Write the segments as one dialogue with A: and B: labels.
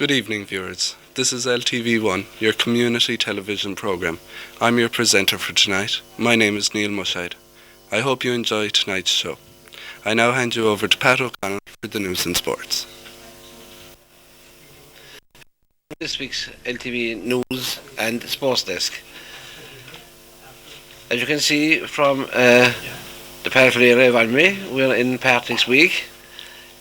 A: Good evening, viewers. This is LTV1, your community television programme. I'm your presenter for tonight. My name is Neil Mushide. I hope you enjoy tonight's show. I now hand you over to Pat O'Connell for the news and sports.
B: This week's LTV News and Sports Desk. As you can see from the Parfleet area of Almy, we're in Patrick's Week,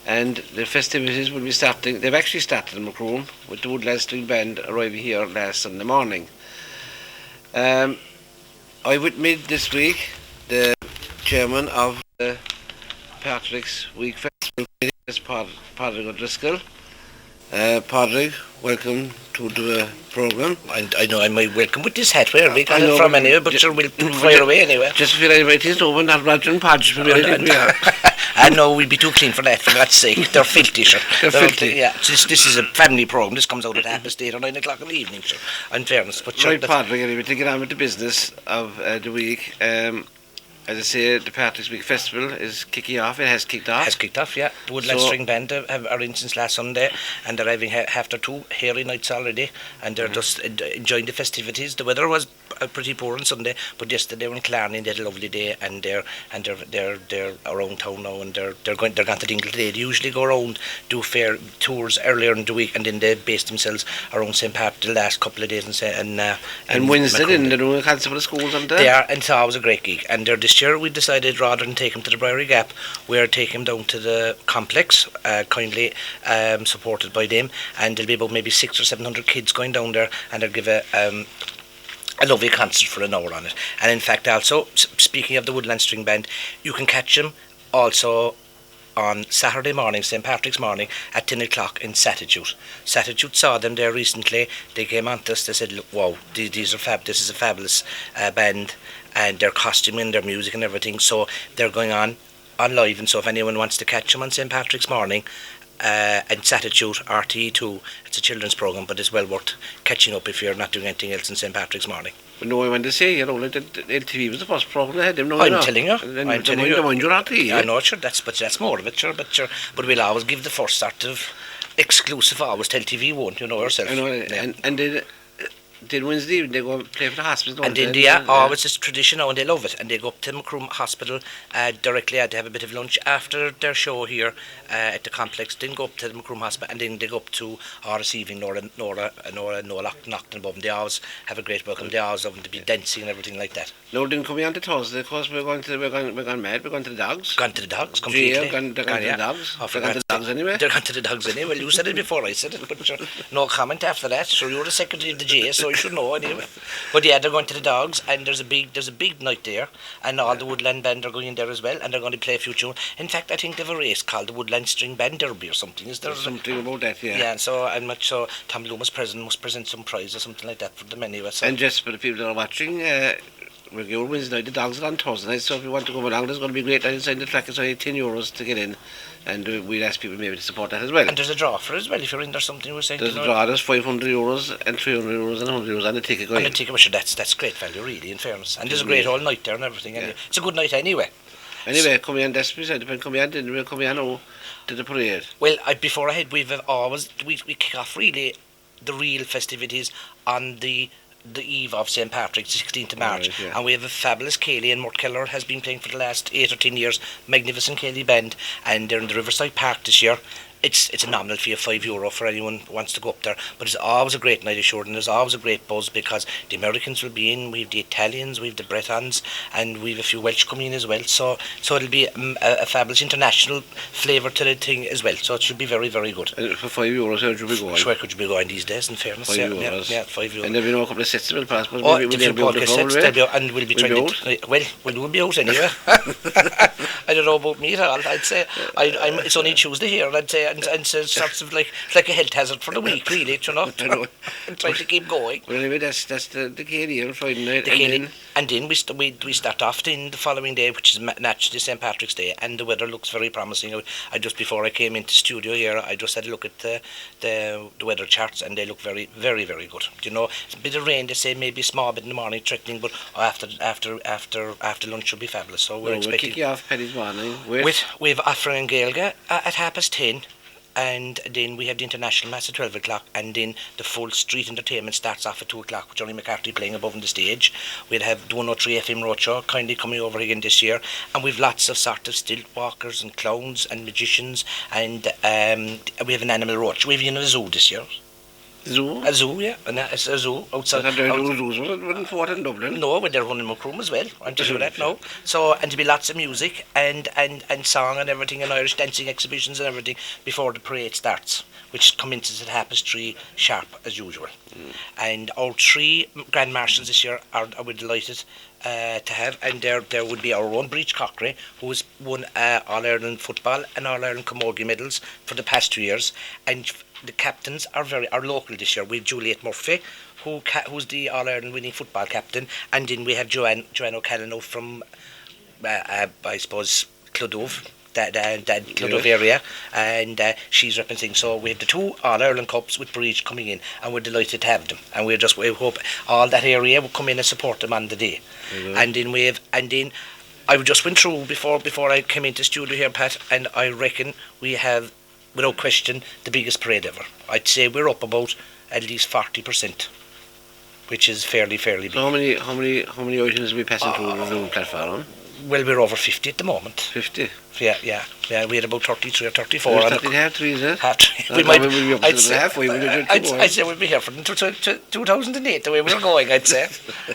B: and the festivities will be starting. They've actually started in Macroom with the Woodland String Band arriving here last Sunday morning. I with me this week the chairman of the Patrick's Week Festival, Padraig O'Driscoll. Padraig, welcome to the programme.
C: I know I might welcome with this hat. Where we got it from anyway, but sure, we'll fire away anyway.
B: Just feel like it over, not Roger and Podge.
C: I know we'd be too clean for that, for God's sake. They're filthy, sure.
B: They're filthy.
C: Yeah, this is a family programme. This comes out at 8:30 or 9 o'clock in the evening, sure. In fairness. But sure,
B: right, Padraig, anyway, to get on with the business of the week. As I say, the Patrick's Week Festival is kicking off. It has kicked off.
C: Has kicked off, yeah. The Woodland String Band are in since last Sunday, and they're having after two hairy nights already, and they're just enjoying the festivities. The weather was pretty poor on Sunday, but yesterday when Clarny, they had a lovely day, and they're around town now, and they're going to Dingle today. They usually go around, do fair tours earlier in the week, and then they base themselves around St. Patrick the last couple of days
B: and Wednesday, then they're doing a concert for the schools, aren't they?
C: They are, and it's always a great gig, and they're this year we decided rather than take him to the Briery Gap, we're taking him down to the complex, kindly supported by them, and there'll be about maybe 600 or 700 kids going down there, and they'll give a lovely concert for an hour on it. And in fact, also speaking of the Woodland String Band, you can catch them also on Saturday morning, St. Patrick's morning, at 10 o'clock in Satitude. Satitude saw them there recently. They came on to us, they said, look, wow, these are this is a fabulous band, and their costuming, their music and everything, so they're going on live, and so if anyone wants to catch them on St. Patrick's morning, and Satitude, RTE2, it's a children's programme, but it's well worth catching up if you're not doing anything else on St. Patrick's morning.
B: But no, I want to say, like the LTV was the first programme they had. I'm
C: telling you. I'm telling you.
B: RTE,
C: I know, sure, that's more of it, sure, but we'll always give the first sort of exclusive always to LTV, won't you know yourself?
B: I know, yeah. and then Wednesday evening they go and play for the hospital.
C: And then it's a tradition now, and they love it. And they go up to Macroom Hospital directly. They have a bit of lunch after their show here at the complex. Then go up to the Macroom Hospital, and then they go up to our receiving Nora Knockton above them. They always have a great welcome. They always love them to be dancing and everything like that.
B: No, then coming on to Thursday, of course we're going mad. We're going to the dogs.
C: Gone to the dogs completely.
B: They're going to the dogs. They're going to the dogs anyway.
C: They're going to the dogs anyway. Well, you said it before I said it, but no comment after that. So you're the secretary of the GA, so you should know anyway. But yeah, they're going to the dogs, and there's a big night there, and all the Woodland Band are going in there as well, and they're going to play a few tunes. In fact, I think they have a race called the Woodland String Band Derby or something. Is there
B: something about that? Yeah.
C: Yeah, so I'm not sure. Tom Loomis must present some prize or something like that for them anyway. So.
B: And just for the people that are watching, we're going Wednesday night. The dogs are on Thursday night, so if you want to go along, there's going to be great night inside the track. It's only €10 to get in. And we'd ask people maybe to support that as well.
C: And there's a draw for it as well if you're in there. Something we're saying.
B: There's a draw. There's €500 and €300 and €100 on the ticket going.
C: And the ticket, sure, that's great value really. In fairness, and there's a great all night there and everything. Yeah. It's a good night anyway.
B: Anyway, coming on. That's beside. Coming on. Then we're coming on now to the parade.
C: Well, before I had, we kick off really the real festivities on the eve of St. Patrick's, 16th of March,
B: right, yeah.
C: And we have a fabulous Cayley, and Mort Keller has been playing for the last 8 or 10 years, magnificent Cayley band, and they're in the Riverside Park this year. It's a nominal fee of €5 for anyone who wants to go up there, but it's always a great night assured, and there's always a great buzz because the Americans will be in, we've the Italians, we've the Bretons, and we've a few Welsh coming in as well, so it'll be a fabulous international flavour to the thing as well, so it should be very, very good.
B: And for €5, how would you be going?
C: Sure, could you be going these days, in fairness?
B: €5.
C: Yeah, €5.
B: And there'll be no couple of sets will pass, but
C: we'll
B: be
C: and we'll be trying to... Well, we'll be out anyway. I don't know about me at all, I'd say. It's only Tuesday here, and I'd say, and so sorts of like a health hazard for the week, really, you know. And trying to keep going.
B: Well, anyway, that's the Cayley on Friday night.
C: And then we start off in the following day, which is naturally St. Patrick's Day, and the weather looks very promising. I just before I came into studio here, I just had a look at the weather charts, and they look very, very, very good. You know, it's a bit of rain. They say maybe a small bit in the morning, threatening, but after lunch will be fabulous. So we're expecting.
B: We'll kick you off Paddy's morning
C: with Afra and Gaelga at 10:30. and then we have the international mass at 12 o'clock, and then the full street entertainment starts off at 2 o'clock with Johnny McCarthy playing above on the stage. We'll have the 103 FM Roadshow kindly coming over again this year, and we've lots of sort of stilt walkers and clowns and magicians, and we have an animal roach. We've even a zoo this year.
B: Zoo?
C: A zoo, yeah. It's a zoo outside.
B: Zoos wouldn't Fort in Dublin.
C: No, when they're running Macroom as well. I'm to do that now. So, and there'll be lots of music and song and everything, and Irish dancing exhibitions and everything before the parade starts, which commences at 3:30 sharp as usual. And our 3 Grand Marshals this year are we're delighted to have, and there would be our own Breach Cochrane, who has won All-Ireland football and All-Ireland camogie medals for the past 2 years, and the captains are local this year. We have Juliet Murphy, who's the All-Ireland winning football captain, and then we have Joanne O'Callaghan from I suppose Clodove, that Clodove area, and she's representing. So we have the 2 All-Ireland Cups with Breach coming in, and we're delighted to have them, and we hope all that area will come in and support them on the day. And then I just went through before I came into studio here, Pat, and I reckon we have, without question, the biggest parade ever. I'd say we're up about at least 40%, which is fairly big.
B: So how many items are we passing through the Zoom platform?
C: Well, we're over 50 at the moment.
B: 50?
C: Yeah. We had about 33 or 34.
B: Half three, is it?
C: We might
B: be up to halfway.
C: I'd say we'd be here for 2008, the way we were going, I'd say.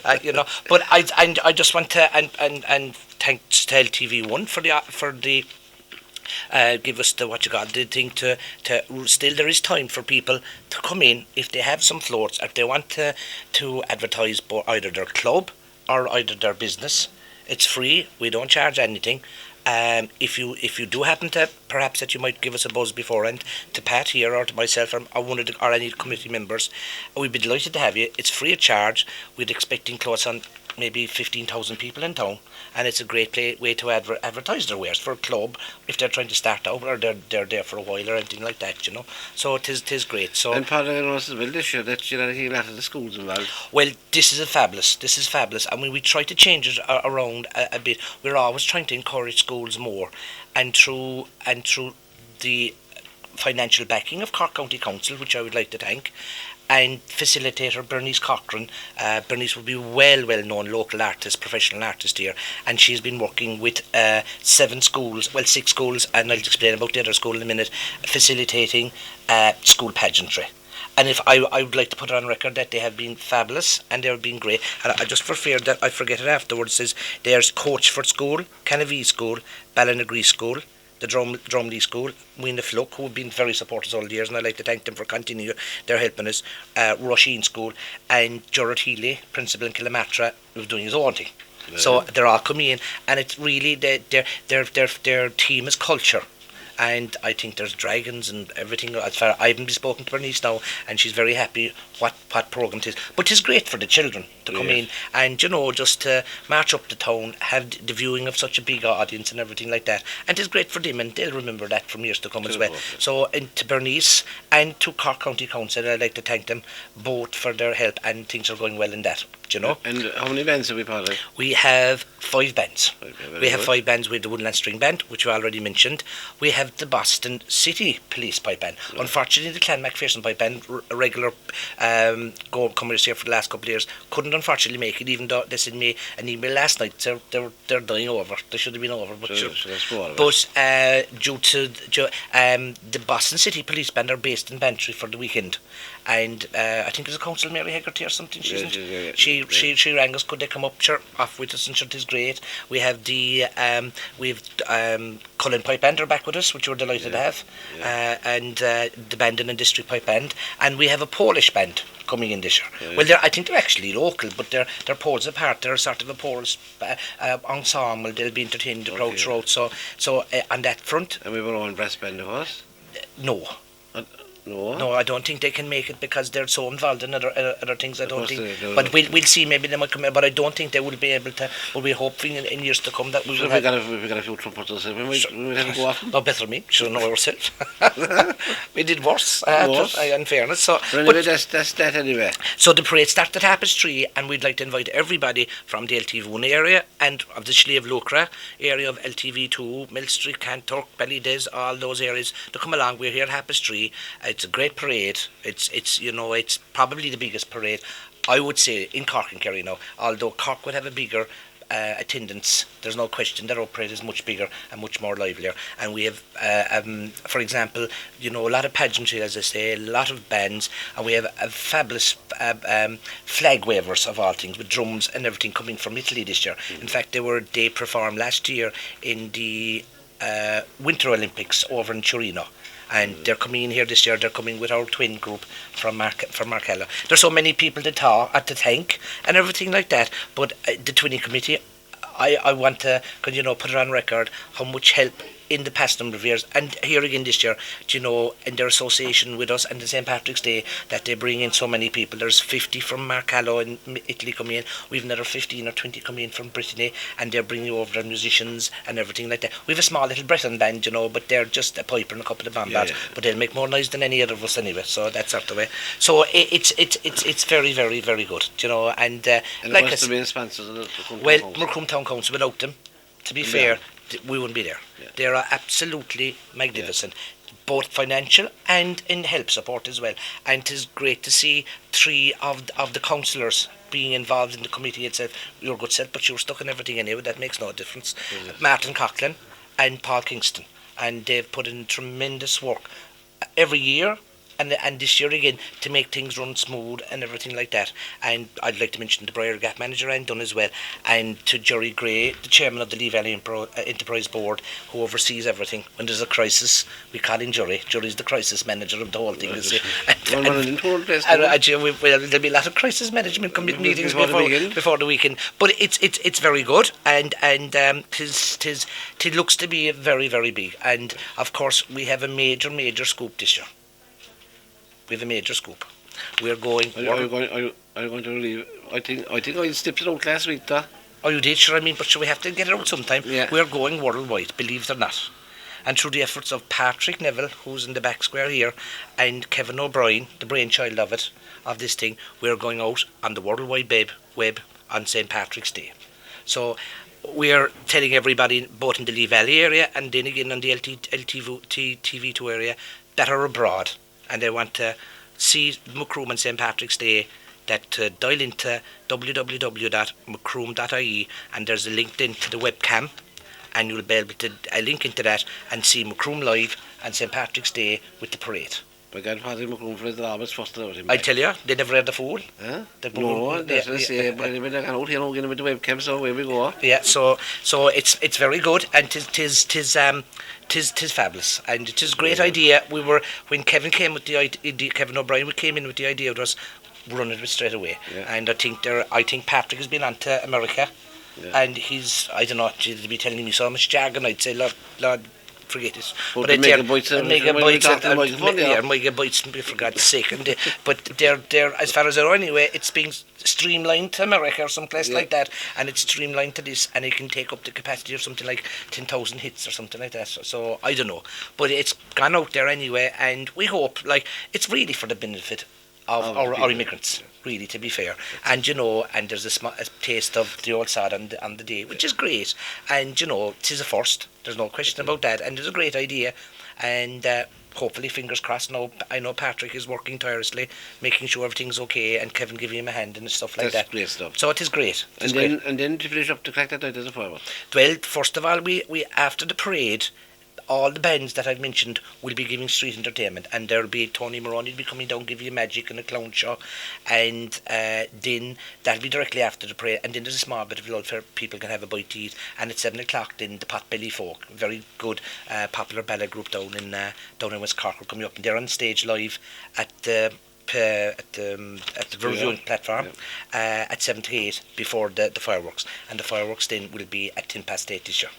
C: But I just want to and thanks to LTV1 for the give us the thing to still there is time for people to come in if they have some floats, if they want to advertise either their club or either their business. It's free. We don't charge anything. If you do happen to, perhaps that you might give us a buzz beforehand, to Pat here or to myself or any committee members, we'd be delighted to have you. It's free of charge. We're expecting close on maybe 15,000 people in town, and it's a great way to advertise their wares for a club if they're trying to start out or they're there for a while or anything like that, So it is great. So,
B: and part of it was as well this year that a lot of the schools involved.
C: Well, this is fabulous. I mean, we try to change it around a bit. We're always trying to encourage schools more, and through the financial backing of Cork County Council, which I would like to thank, and facilitator Bernice Cochrane. Bernice will be well known local artist, professional artist here, and she's been working with 6 schools, and I'll explain about the other school in a minute, facilitating school pageantry. And if I would like to put it on record that they have been fabulous and they have been great. And I just for fear that I forget it afterwards, says there's Coachford School, Canavee School, Ballinagree School, the Drumley School, Weena Fluck, who have been very supporters all the years, and I'd like to thank them for continuing their helping us, Roisin School, and Gerard Healy, principal in Killamatra, who's doing his own thing. Yeah. So they're all coming in, and it's really their team is culture. And I think there's dragons and everything. As far I haven't spoken to Bernice now, and she's very happy what programme it is. But it's great for the children to come in and just to march up the town, have the viewing of such a big audience and everything like that. And it's great for them, and they'll remember that from years to come as well. So, and to Bernice and to Cork County Council, I'd like to thank them both for their help, and things are going well in that.
B: And how many bands have we part of?
C: We have 5 bands. We have 5 bands. We have the Woodland String Band, which you already mentioned. We have the Boston City Police Pipe Band. Right. Unfortunately, the Clan MacPherson Pipe Band, regular comers here for the last couple of years, couldn't unfortunately make it, even though they sent me an email last night. They're dying over. They should have been over. But due to the Boston City Police Band are based in Bantry for the weekend. And I think there's a council, Mary Hegarty or something. She rang us. Could they come up? Sure, off with us, and sure, it is great. We have the Cullen Pipe Band are back with us, which we're delighted to have, and the Bandon and District Pipe Band, and we have a Polish band coming in this year. Yeah. Well, I think they're actually local, but they're poles apart. They're sort of a Polish ensemble. They'll be entertaining the crowd throughout. So on that front.
B: And we have our own brass band of us?
C: No. No, I don't think they can make it because they're so involved in other things. I don't
B: course
C: think.
B: they do.
C: But we'll see. Maybe they might come in. But I don't think they will be able to. We'll be hoping in years to come that we
B: So
C: will
B: if we
C: have.
B: got a few trumpeters, we might have to go off.
C: No better me. Should know ourselves. We did worse.
B: Worse.
C: In fairness. So,
B: But anyway, that's that anyway.
C: so the parade started at 3:30, and we'd like to invite everybody from the LTV1 area and of the Slieve Lucra area of LTV2, Mill Street, Cantork, Ballydes, all those areas to come along. We're here at 3:30. It's a great parade. It's it's probably the biggest parade, I would say, in Cork and Kerry now. Although Cork would have a bigger attendance, there's no question that our parade is much bigger and much more livelier. And we have, for example, a lot of pageantry, as I say, a lot of bands, and we have a fabulous flag wavers of all things with drums and everything coming from Italy this year. In fact, they performed last year in the Winter Olympics over in Torino. And they're coming in here this year. They're coming with our twin group from Markella. There's so many people to thank and everything like that. But the twinning committee, I want to, put it on record how much help in the past number of years, and here again this year, in their association with us and the St. Patrick's Day, that they bring in so many people. There's 50 from Marcallo in Italy coming in. We've another 15 or 20 coming in from Brittany, and they're bringing over their musicians and everything like that. We've a small little Breton band, but they're just a piper and a couple of bombas, but they'll make more noise than any other of us anyway. So that's sort of the way. So it's very, very, very good, and like
B: what's the main sponsors of the
C: Macroom Town Council. Without them, to be fair, we wouldn't be there.
B: Yeah.
C: They are absolutely magnificent, both financial and in help support as well. And it is great to see 3 of the councillors being involved in the committee itself. You're good set, but you're stuck in everything anyway. That makes no difference. Martin Coughlin and Paul Kingston, and they've put in tremendous work every year. And this year again, to make things run smooth and everything like that. And I'd like to mention the Briar Gap manager, Anne Dunn, as well, and to Jerry Gray, the chairman of the Lee Valley Enterprise Board, who oversees everything. When there's a crisis, we call him Jerry. Jerry's the crisis manager of the whole thing. There'll be a lot of crisis management meetings before the weekend. But it's very good, and it looks to be very, very big. And of course, we have a major scoop this year. We have a major scoop. We're going.
B: Are you going to leave? I think I stepped it out last week, though.
C: Oh, you did, sure. But sure, we have to get it out sometime.
B: Yeah.
C: We're going worldwide, believe it or not. And through the efforts of Patrick Neville, who's in the back square here, and Kevin O'Brien, the brainchild of this thing, we're going out on the World Wide Web on St. Patrick's Day. So we're telling everybody, both in the Lee Valley area and then again on the LTV2 area, that are abroad, and they want to see Macroom and St. Patrick's Day, that dial into www.macroom.ie, and there's a link then to the webcam, and you'll be able to link into that and see Macroom live and St. Patrick's Day with the parade.
B: My grandfather Macroom for his Roberts first about him.
C: I tell you, they never had the fool.
B: Huh? No, that's what I say. But they're out here now getting with the webcam, so away we go.
C: Yeah, so it's very good, and tis fabulous, and it is a great idea. When Kevin came with the idea, Kevin O'Brien came in with the idea of us running it straight away. Yeah. And I think Patrick has been on to America, and he's, I don't know, to be telling me so much jargon, I'd say, Lord, forget it.
B: But megabytes,
C: for God's sake. But they're, as far as I know anyway, it's being streamlined to America or someplace like that, and it's streamlined to this, and it can take up the capacity of something like 10,000 hits or something like that. So I don't know, but it's gone out there anyway, and we hope, it's really for the benefit of our immigrants, really, to be fair. And and there's a taste of the old sod on the day, which is great. And it is a first, there's no question about that, and it's a great idea. And hopefully, fingers crossed, now I know Patrick is working tirelessly, making sure everything's okay, and Kevin giving him a hand and stuff like that.
B: That's great stuff.
C: So it is great.
B: And then to finish up the crack that night as a firework.
C: Well, first of all, we after the parade, all the bands that I've mentioned will be giving street entertainment, and there'll be Tony Maroney will be coming down, give you magic and a clown show, and then that'll be directly after the parade, and then there's a small bit of lull where people can have a bite to eat, and at 7 o'clock then the Potbelly Folk, very good popular ballet group down in West Cork, will come up, and they're on stage live at the viewing platform at 7 to 8 before the fireworks, and the fireworks then will be at 8:10 this year.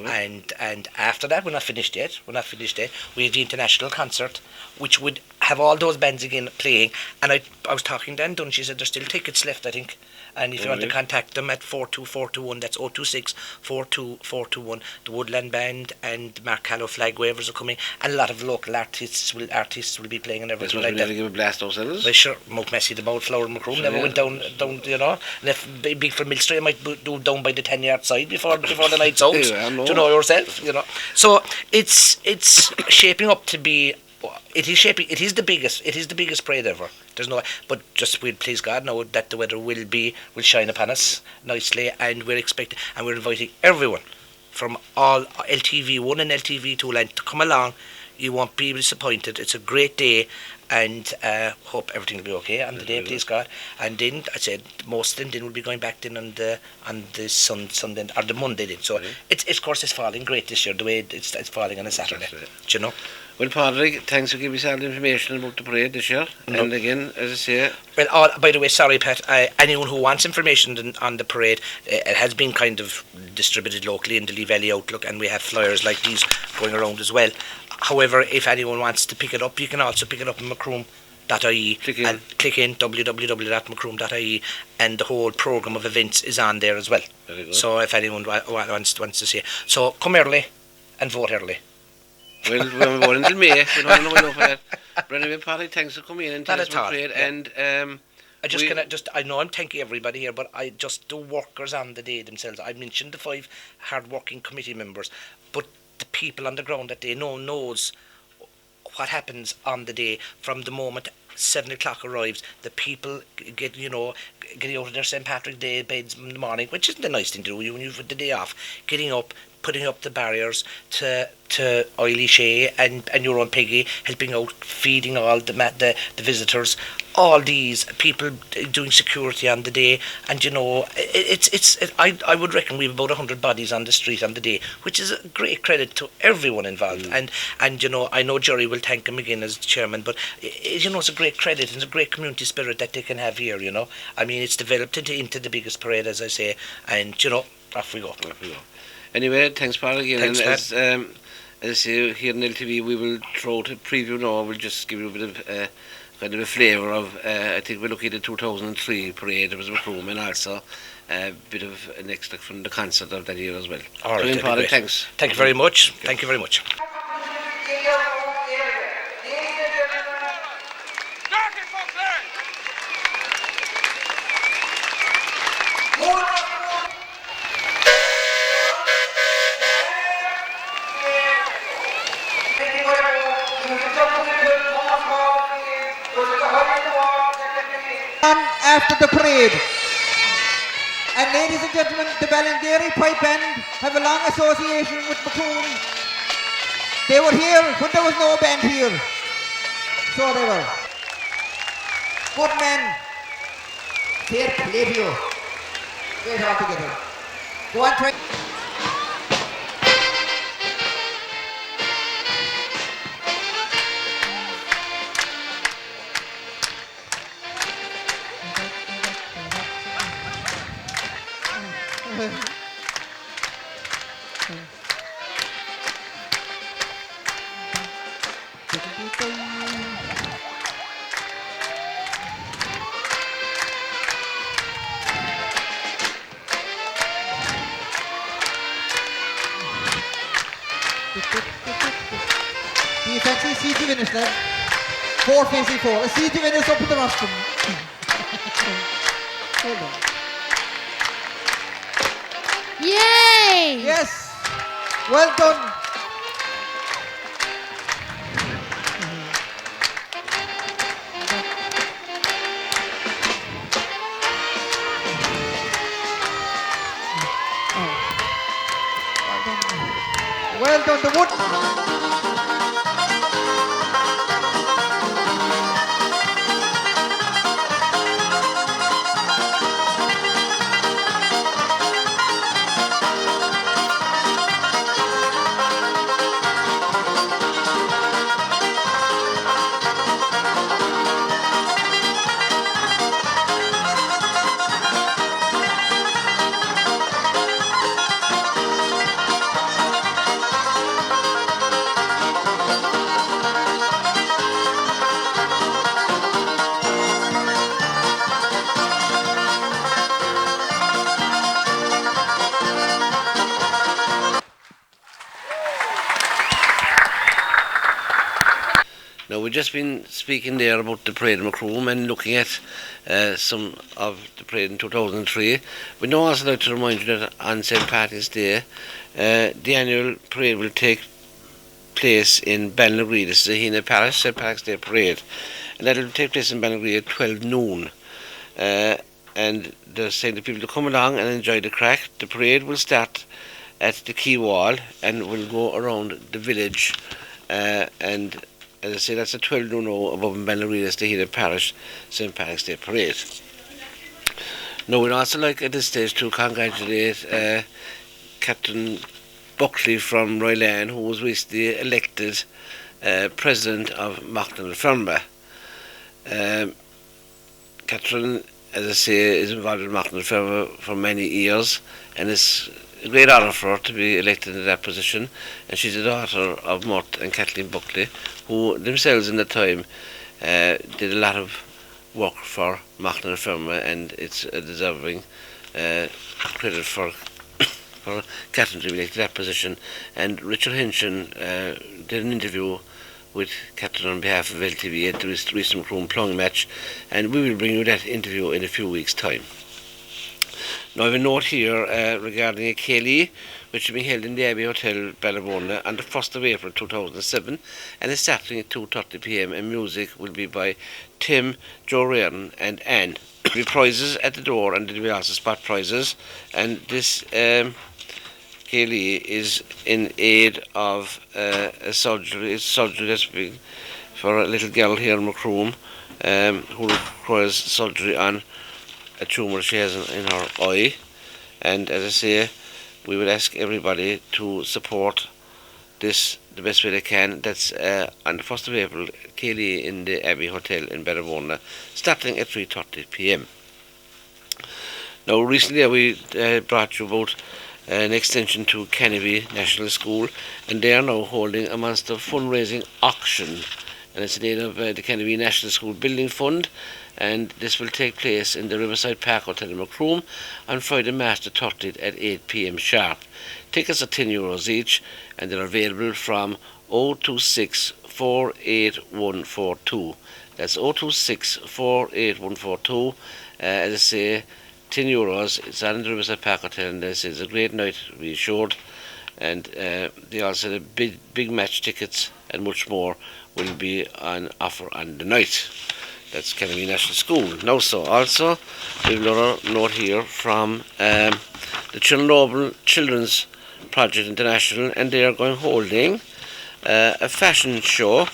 C: And after that, we're not finished yet. We have the international concert, which would have all those bands again playing. And I was talking to Anne Dunn, she said there's still tickets left, I think. And if you want to contact them at 42421, that's 026 42421. The Woodland Band and Mark Callow Flag Wavers are coming, and a lot of local artists will be playing and everything like that.
B: We never give a blast ourselves.
C: Well, sure, Mount Massey, the Flower Macroom never went down, you know. And if Big for Mill Street might do down by the 10-yard side before the night's out. You know yourself, you know. So it's shaping up to be. It is the biggest parade ever. There's no, but just we'll please God know that the weather will shine upon us nicely, and we're inviting everyone from all LTV1 and LTV2 land to come along. You won't be disappointed. It's a great day, and hope everything will be okay on the day, please God. And then I said most of them then will be going back then on the Sunday or the Monday then. So it's of course it's falling great this year, the way it's falling on a Saturday. Do you know?
B: Well, Padraig, thanks for giving us all the information about the parade this year. No. And again, as I say...
C: Well, by the way, sorry, Pat, anyone who wants information on the parade, it has been kind of distributed locally in the Lee Valley Outlook, and we have flyers like these going around as well. However, if anyone wants to pick it up, you can also pick it up in Macroom.ie and click in www.macroom.ie, and the whole programme of events is on there as well.
B: Very good.
C: So if anyone wants to see it. So come early and vote early.
B: Well, we're going until May. We don't know for that. But anyway, Paddy, thanks for coming in and telling us about the parade. And
C: I know I'm thanking everybody here, but the workers on the day themselves. I mentioned the 5 hard-working committee members, but the people on the ground that they knows what happens on the day from the moment 7 o'clock arrives. The people getting out of their St. Patrick's Day beds in the morning, which isn't a nice thing to do when you've the day off. Getting up, putting up the barriers to Oily Shea and your own Peggy, helping out, feeding all the visitors. All these people doing security on the day, and I would reckon we have about 100 bodies on the street on the day, which is a great credit to everyone involved. And I know Jerry will thank him again as chairman, but it's a great credit and it's a great community spirit that they can have here. I mean, it's developed into the biggest parade, as I say, and off we go.
B: Anyway, thanks, Paul, again.
C: Thanks,
B: and as I say, here in LTV, we will throw out a preview now. We'll just give you a bit of kind of a flavour of, I think we're looking at the 2003 parade. There was a room, and also a bit of an extract from the concert of that year as well.
C: All right,
B: Paul, thanks.
C: Thank you very much. Thank you very much.
D: After the parade. And ladies and gentlemen, the Ballingeary Pipe Band have a long association with Macroom. They were here when there was no band here. So they were. Good men. Fair play to you. Get it all together. Go on, try. Do you fancy siege of Innis then? 4 facing 4. A siege of Innis up at the rostrum. Hold on.
E: Yay!
D: Yes! Well done! Well done, the wood.
B: Now, we've just been speaking there about the parade in Macroom and looking at some of the parade in 2003. We'd now also like to remind you that on St. Patrick's Day, the annual parade will take place in Ballinagree. This is a Hina Parish St. Patrick's Day parade, and that will take place in Ballinagree at 12 noon. And they're saying to people to come along and enjoy the crack. The parade will start at the quay wall and will go around the village, and as I say, that's a 12 noon above in Ballinagree. That's the Hina Parish St. Patrick's Day parade. Now, we'd also like at this stage to congratulate Captain Buckley from Royland, who was recently elected President of Macdonald Ferma. Catherine, as I say, is involved in Macdonald Ferma for many years, and it's a great honour for her to be elected in that position. And she's the daughter of Mort and Kathleen Buckley, who themselves in the time did a lot of work for Macdonald Ferma, and it's a deserving credit for Catherine to be elected to that position. And Richard Hinchin did an interview with Catherine on behalf of LTV at the recent Macroom Plung match, and we will bring you that interview in a few weeks' time. Now, I have a note here regarding a Céilí, which will be held in the Abbey Hotel, Ballabona, on the 1st of April 2007, and is starting at 2:30 p.m, and music will be by Tim, Joe Reardon and Anne. There will be prizes at the door, and there will be also spot prizes, and this Céilí is in aid of a surgery that's been for a little girl here in Macroom who requires surgery on a tumour she has in her eye. And as I say, we would ask everybody to support this the best way they can. That's on the 1st of April, Céilí in the Abbey Hotel in Ballabona, starting at 3:30 p.m. Now, recently we brought you about an extension to Kennedy National School, and they are now holding a monster fundraising auction, and it's in aid of the Kennedy National School Building Fund, and this will take place in the Riverside Park Hotel in Macroom on Friday, March the 30th at 8 p.m. sharp. Tickets are €10 each, and they're available from 026 48142. That's 026 48142. As I say, €10. It's on the Riverside Park Hotel, and this is a great night to be assured. And they also the big match tickets and much more will be on offer on the night. That's Kennedy National School. Now, so also we have another note here from the Chernobyl Children's Project International, and they are holding a fashion show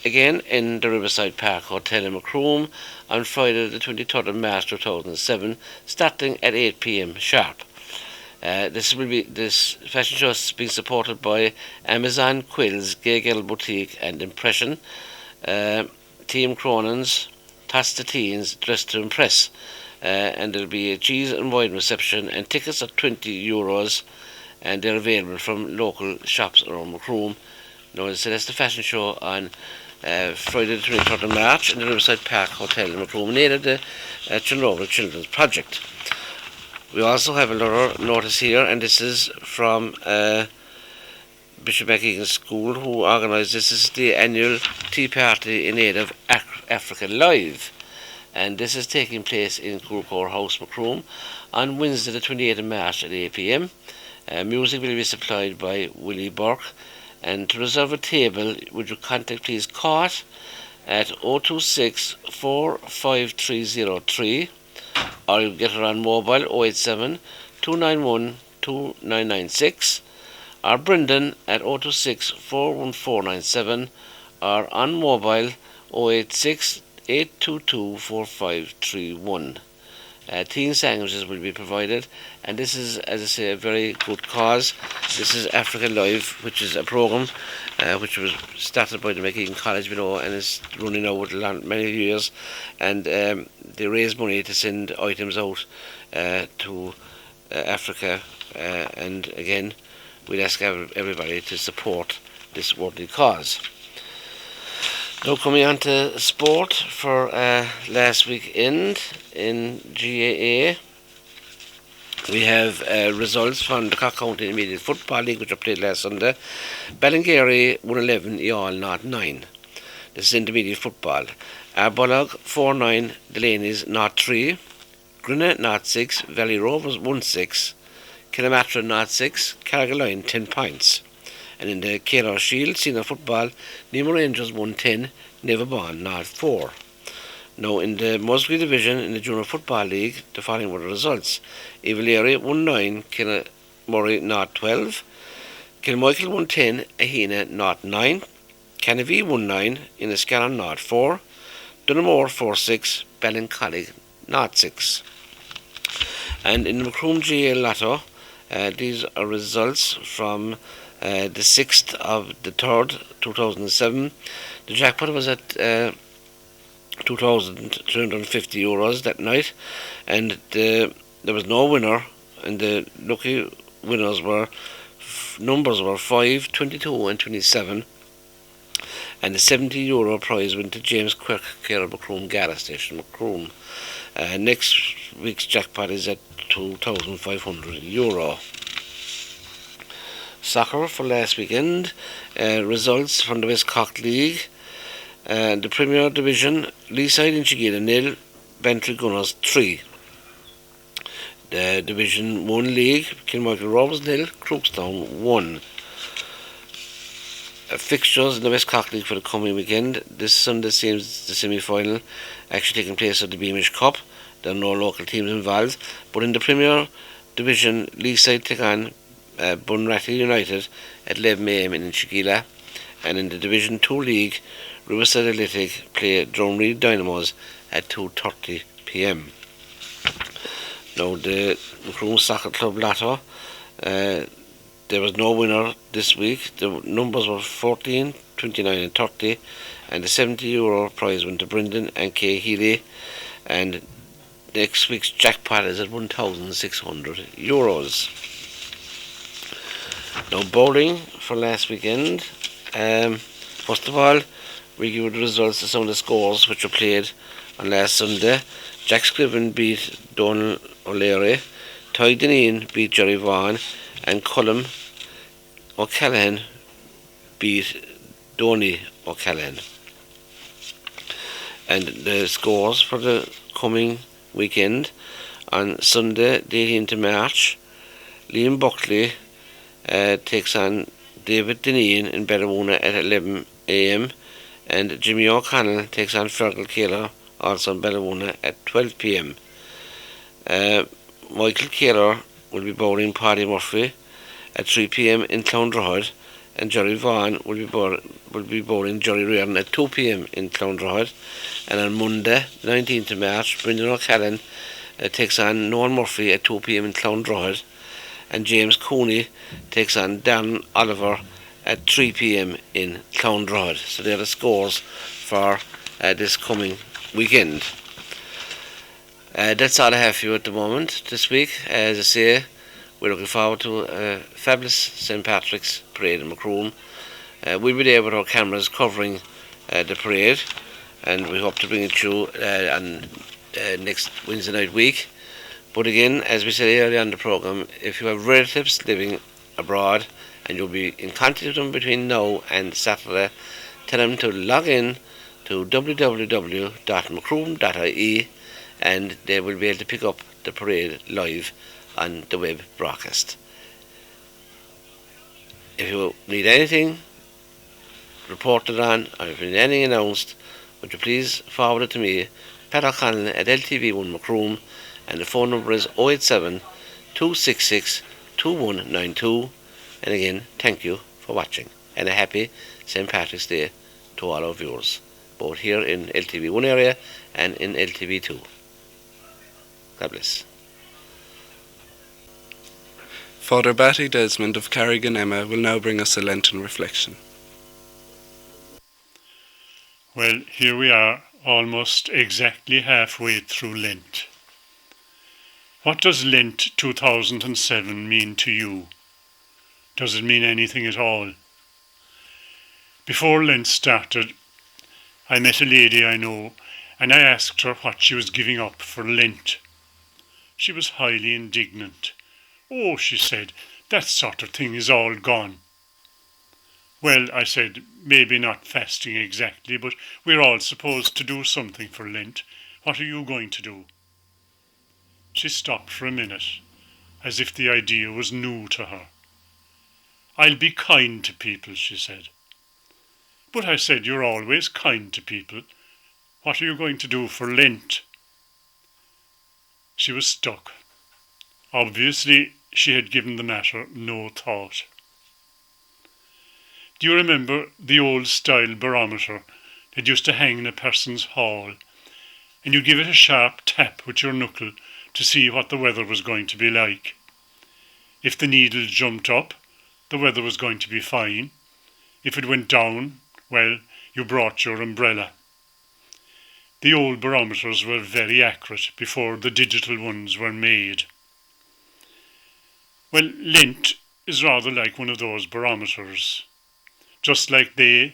B: again in the Riverside Park Hotel in Macroom on Friday the 23rd of March 2007, starting at 8 p.m. sharp. This fashion show is being supported by Amazon Quills, Gay Girl Boutique and Impression, Team Cronin's, Toss the Teens, Dress to Impress, and there'll be a cheese and wine reception, and tickets are €20, and they're available from local shops around Macroom. Now, so that's the fashion show on Friday the 23rd of March in the Riverside Park Hotel in Macroom, in aid of the Chernobyl Children's Project. We also have another notice here, and this is from Bishop McEgan's School, who organised this. Is the annual tea party in aid of Africa Live, and this is taking place in Coolcore House, Macroom, on Wednesday the 28th of March at 8 p.m. Music will be supplied by Willie Burke, and to reserve a table, would you contact please Cart at 026 45303, or you get her on mobile 087 291 2996, or Brendan at 026 41497, or on mobile 086 822 4531. Teen sandwiches will be provided, and this is, as I say, a very good cause. This is Africa Live, which is a programme which was started by the McEgan College, and is running now with many years, and they raise money to send items out to Africa, and again, we'd ask everybody to support this worthy cause. Now, coming on to sport for last weekend in GAA, we have results from the Cork County Immediate Football League, which I played last Sunday. Ballingeary won 11, Youghal not 9. This is intermediate football. Arbulloch 4-9, Delaney's 0-3, Grinna 0-6, Valley Rovers 1-6, Killamatra 0-6, Carrigaline 10 points. And in the Kayla Shield senior football, Nemo Rangers 1-10, Neverborn 0-4. Now in the Musgrave division in the Junior Football League, the following were the results. Evaleri 1-9, Kilmurray 0-12, Kilmichael 1-10, Ahina 0-9, Canavy 1-9, Inniscarron 0-4, Dunamore 4-6, Ballincollig 0-6. And in the Macroom GL Lotto, these are results from the 6th of the 3rd, 2007. The jackpot was at €2,350 that night, and there was no winner, and the lucky winners were numbers were 5, 22 and 27, and the €70 prize went to James Quirk, care of Macroom Gala Station, Macroom. Next week's jackpot is at €2,500. Soccer for last weekend, results from the West Cork League. The Premier Division, Leaside and Shigila 0, Bantry Gunners 3. The Division 1 League, Kilmichael Rovers 0, Crookstown 1. Fixtures in the West Cork League for the coming weekend. This Sunday seems the semi-final actually taking place at the Beamish Cup. There are no local teams involved, but in the Premier Division, Leaside take on Bunratty United at 11 a.m. in Shigila, and in the Division 2 League, Riverside Athletic play Drumreed Dynamos at 2:30 p.m. Now the Macroom Soccer Club Lotto, there was no winner this week. The numbers were 14, 29 and 30, and the €70 prize went to Brendan and Kay Healy, and next week's jackpot is at €1,600. Now bowling for last weekend. First of all, we give you the results of some of the scores which were played on last Sunday. Jack Scriven beat Donald O'Leary, Ty Deneen beat Jerry Vaughan, and Cullum O'Callaghan beat Donny O'Callaghan. And the scores for the coming weekend: on Sunday the 18th of March, Liam Buckley takes on David Deneen in Ballymena at 11 a.m. and Jimmy O'Connell takes on Fergal Kaler also in Ballymena at 12 p.m. Michael Kaler will be bowling Paddy Murphy at 3 p.m. in Clondrohid, and Jerry Vaughan will be bowling Jerry Reardon at 2 p.m. in Clondrohid. And on Monday, the 19th of March, Brendan O'Callaghan takes on Noel Murphy at 2 p.m. in Clondrohid, and James Cooney takes on Dan Oliver at 3 p.m. in Clondrohid. So they are the scores for this coming weekend. That's all I have for you at the moment this week. As I say, we're looking forward to a fabulous St. Patrick's Parade in Macroom. We'll be there with our cameras covering the parade, and we hope to bring it to you on next Wednesday night week. But again, as we said earlier on the programme, if you have relatives living abroad and you'll be in contact with them between now and Saturday, tell them to log in to www.macroom.ie, and they will be able to pick up the parade live on the web broadcast. If you need anything reported on, or if you need anything announced, would you please forward it to me, Pat O'Connell at LTV1 Macroom, and the phone number is 087 266 2192. And again, thank you for watching, and a happy St. Patrick's Day to all our viewers, both here in LTV1 area and in LTV2. God bless.
A: Father Batty Desmond of Carrigan Emma will now bring us a Lenten reflection.
F: Well, here we are, almost exactly halfway through Lent. What does Lent 2007 mean to you? Does it mean anything at all? Before Lent started, I met a lady I know, and I asked her what she was giving up for Lent. She was highly indignant. "Oh," she said, "that sort of thing is all gone." Well, I said, maybe not fasting exactly, but we're all supposed to do something for Lent. What are you going to do? She stopped for a minute, as if the idea was new to her. I'll be kind to people, she said. But I said, you're always kind to people. What are you going to do for Lent? She was stuck. Obviously, she had given the matter no thought. Do you remember the old-style barometer that used to hang in a person's hall, and you give it a sharp tap with your knuckle to see what the weather was going to be like? If the needle jumped up, the weather was going to be fine. If it went down, well, you brought your umbrella. The old barometers were very accurate before the digital ones were made. Well, Lent is rather like one of those barometers. Just like they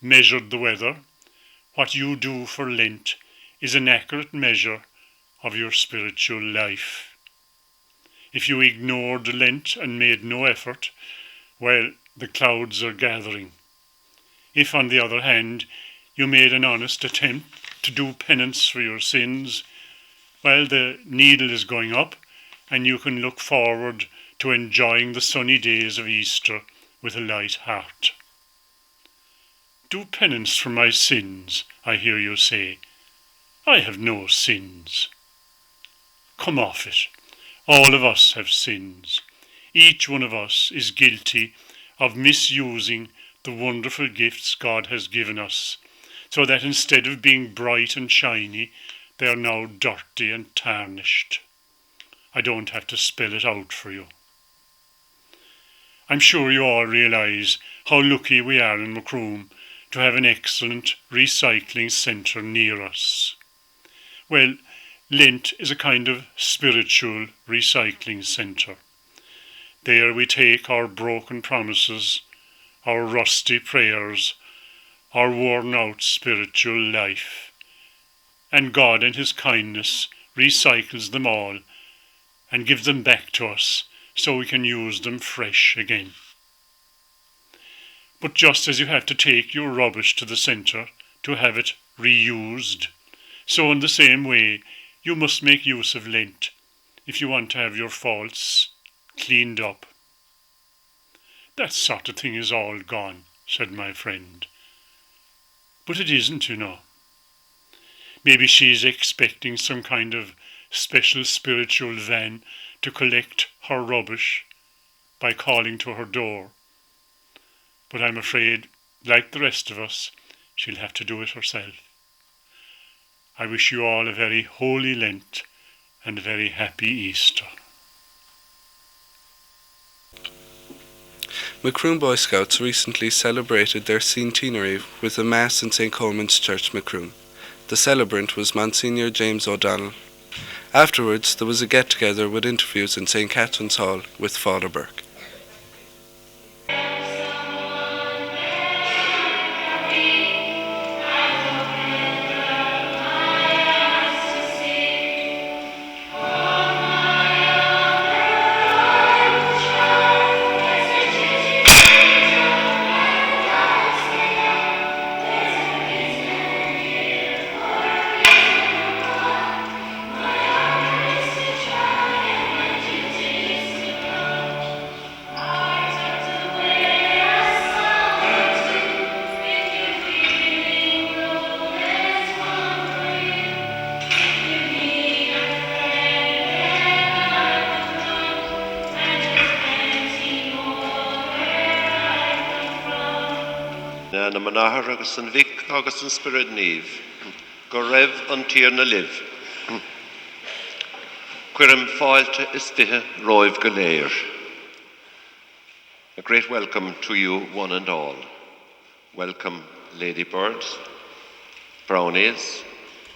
F: measured the weather, what you do for Lent is an accurate measure of your spiritual life. If you ignored Lent and made no effort, well, the clouds are gathering. If, on the other hand, you made an honest attempt to do penance for your sins, well, the needle is going up, and you can look forward to enjoying the sunny days of Easter with a light heart. Do penance for my sins, I hear you say. I have no sins. Come off it. All of us have sins. Each one of us is guilty of misusing the wonderful gifts God has given us, so that instead of being bright and shiny, they are now dirty and tarnished. I don't have to spell it out for you. I'm sure you all realise how lucky we are in Macroom to have an excellent recycling centre near us. Well, Lent is a kind of spiritual recycling centre. There we take our broken promises, our rusty prayers, our worn-out spiritual life, and God in His kindness recycles them all and gives them back to us so we can use them fresh again. But just as you have to take your rubbish to the centre to have it reused, so in the same way you must make use of Lent if you want to have your faults cleaned up. That sort of thing is all gone, said my friend. But it isn't, you know. Maybe she's expecting some kind of special spiritual van to collect her rubbish by calling to her door. But I'm afraid, like the rest of us, she'll have to do it herself. I wish you all a very holy Lent and a very happy Easter.
A: Macroom Boy Scouts recently celebrated their centenary with a Mass in St. Coleman's Church, Macroom. The celebrant was Monsignor James O'Donnell. Afterwards, there was a get-together with interviews in St. Catherine's Hall with Father Burke.
G: Na manahar agus an vic agus an spirit neve, go rev an tír na liv. Quirm fáilte is fihe roiv galéir. A great welcome to you one and all. Welcome ladybirds, brownies,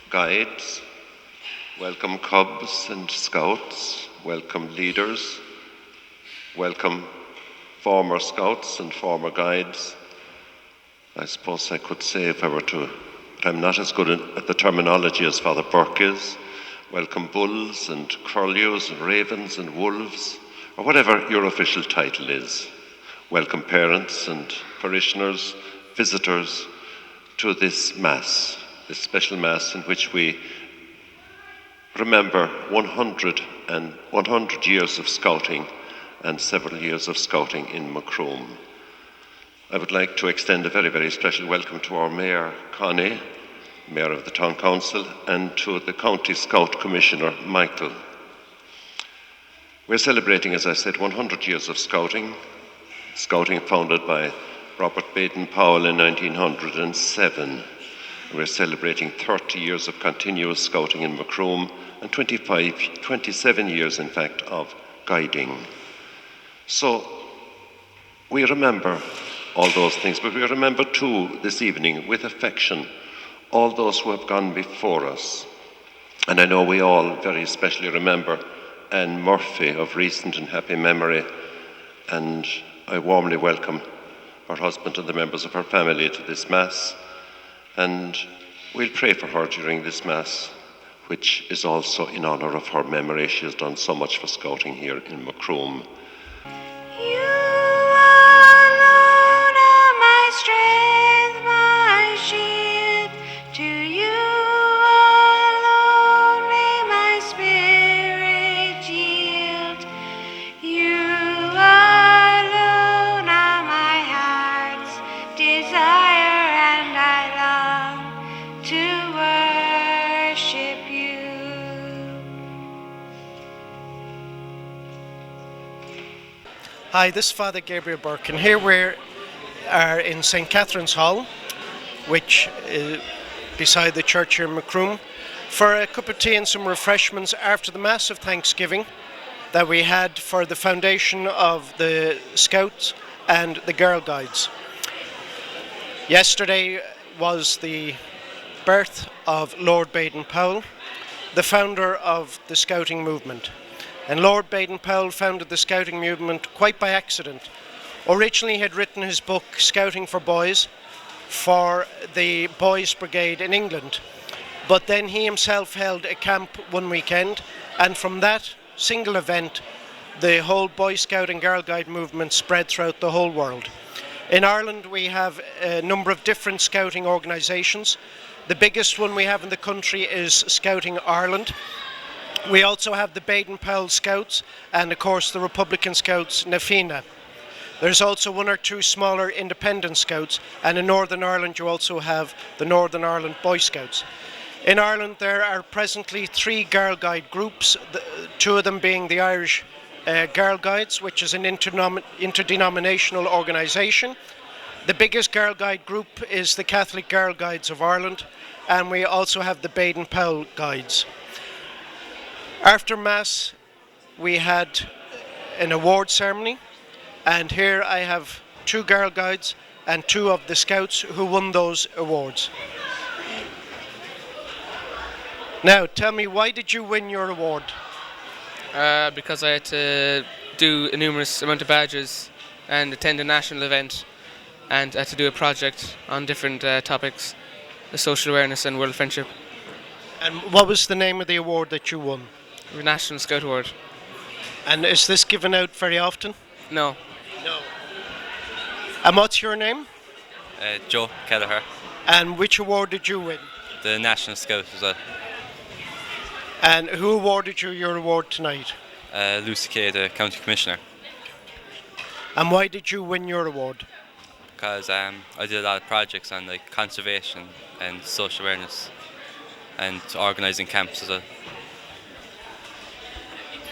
G: guides, welcome cubs and scouts, welcome leaders, welcome former scouts and former guides. I suppose I could say if I were to, but I'm not as good at the terminology as Father Burke is. Welcome bulls and curlews and ravens and wolves, or whatever your official title is. welcome parents and parishioners, visitors to this Mass, this special Mass in which we remember 100 years of Scouting and several years of Scouting in Macroom. I would like to extend a very, very special welcome to our Mayor, Connie, Mayor of the Town Council, and to the County Scout Commissioner, Michael. We're celebrating, as I said, 100 years of Scouting. Scouting founded by Robert Baden-Powell in 1907. We're celebrating 30 years of continuous Scouting in Macroom and 27 years, in fact, of guiding. So we remember all those things, but we remember too this evening with affection all those who have gone before us. And I know we all very especially remember Anne Murphy of recent and happy memory, and I warmly welcome her husband and the members of her family to this Mass, and we'll pray for her during this Mass, which is also in honour of her memory. She has done so much for Scouting here in Macroom.
H: You alone are my strength, my shield. To you alone may my spirit yield. You alone are my heart's desire, and I long to worship you.
I: Hi, this is Father Gabriel Burke, and here we are in St. Catherine's Hall, which is beside the church here in Macroom, for a cup of tea and some refreshments after the Mass of Thanksgiving that we had for the foundation of the Scouts and the Girl Guides. Yesterday was the birth of Lord Baden-Powell, the founder of the Scouting movement. And Lord Baden-Powell founded the Scouting movement quite by accident. Originally he had written his book Scouting for Boys for the Boys Brigade in England. But then he himself held a camp one weekend, and from that single event the whole Boy Scout and Girl Guide movement spread throughout the whole world. In Ireland we have a number of different scouting organisations. The biggest one we have in the country is Scouting Ireland. We also have the Baden-Powell Scouts and, of course, the Republican Scouts, Nafina. There's also one or two smaller independent scouts, and in Northern Ireland you also have the Northern Ireland Boy Scouts. In Ireland there are presently 3 Girl Guide groups, 2 of them being the Irish Girl Guides, which is an interdenominational organisation. The biggest Girl Guide group is the Catholic Girl Guides of Ireland, and we also have the Baden-Powell Guides. After Mass, we had an award ceremony, and here I have 2 Girl Guides and 2 of the Scouts who won those awards. Now, tell me, why did you win your award?
J: Because I had to do a numerous amount of badges and attend a national event, and I had to do a project on different topics, the social awareness and world friendship.
I: And what was the name of the award that you won?
J: The National Scout Award.
I: And is this given out very often?
J: No.
I: No. And what's your name?
K: Joe Kelleher.
I: And which award did you win?
K: The National Scout as well.
I: And who awarded you your award tonight?
K: Lucy Kay, the County Commissioner.
I: And why did you win your award?
K: Because I did a lot of projects on like conservation and social awareness and organising camps as well.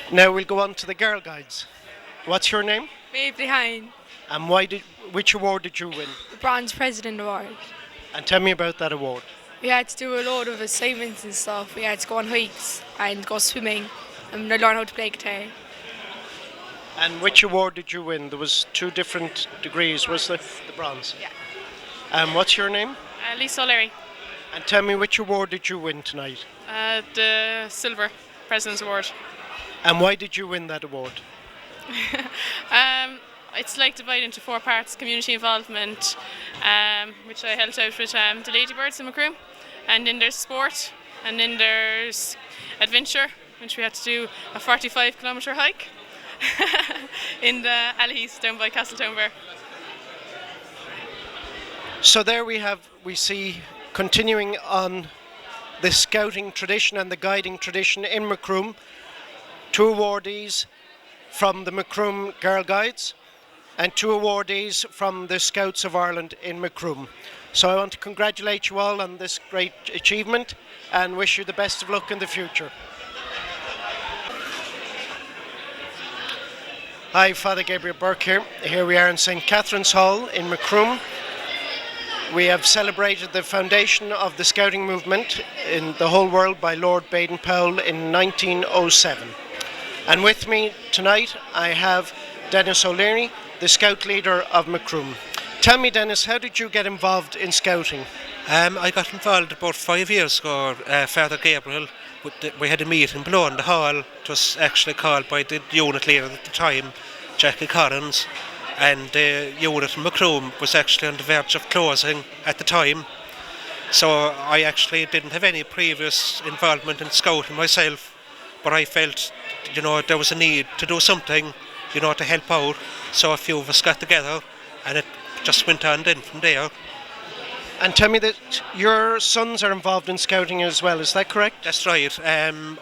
I: Now we'll go on to the Girl Guides. What's your name?
L: Maeve Hine,
I: And which award did you win?
L: the Bronze President Award.
I: And tell me about that award.
L: We had to do a load of assignments and stuff. We had to go on hikes and go swimming and learn how to play guitar.
I: And which award did you win? There was 2 different degrees, was there? The bronze.
L: Yeah.
I: And what's your name?
M: Lisa O'Leary.
I: And tell me, which award did you win tonight?
M: The Silver President's Award.
I: And why did you win that award?
M: It's like divided into 4 parts: community involvement, which I helped out with the Ladybirds in Macroom, and then there's sport, and then there's adventure, which we had to do a 45-kilometre hike in the Allies down by Castletownbere.
I: So there we see continuing on the scouting tradition and the guiding tradition in Macroom, 2 awardees from the Macroom Girl Guides and 2 awardees from the Scouts of Ireland in Macroom. So I want to congratulate you all on this great achievement and wish you the best of luck in the future. Hi, Father Gabriel Burke here. Here we are in St. Catherine's Hall in Macroom. We have celebrated the foundation of the scouting movement in the whole world by Lord Baden-Powell in 1907. And with me tonight I have Dennis O'Leary, the scout leader of Macroom. Tell me, Dennis, how did you get involved in scouting?
N: I got involved about 5 years ago, Father Gabriel. We had a meeting below in the hall. It was actually called by the unit leader at the time, Jackie Collins. And the unit in Macroom was actually on the verge of closing at the time. So I actually didn't have any previous involvement in scouting myself, but I felt, there was a need to do something, to help out. So a few of us got together and it just went on then from there.
I: And tell me that your sons are involved in scouting as well, is that correct?
N: That's right.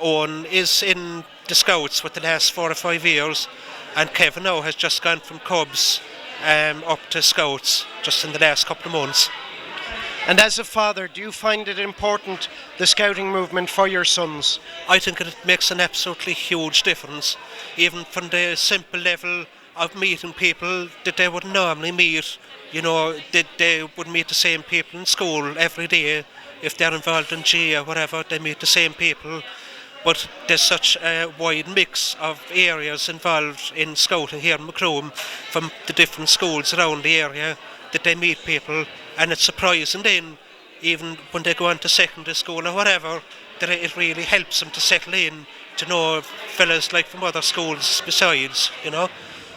N: Owen is in the Scouts for the last 4 or 5 years. And Kevin now has just gone from Cubs up to Scouts just in the last couple of months.
I: And as a father, do you find it important, the scouting movement, for your sons?
N: I think it makes an absolutely huge difference, even from the simple level of meeting people that they would normally meet. They would meet the same people in school every day. If they're involved in GA or whatever, they meet the same people. But there's such a wide mix of areas involved in scouting here in Macroom from the different schools around the area that they meet people, and it's surprising then, even when they go on to secondary school or whatever, that it really helps them to settle in, to know fellas like from other schools besides,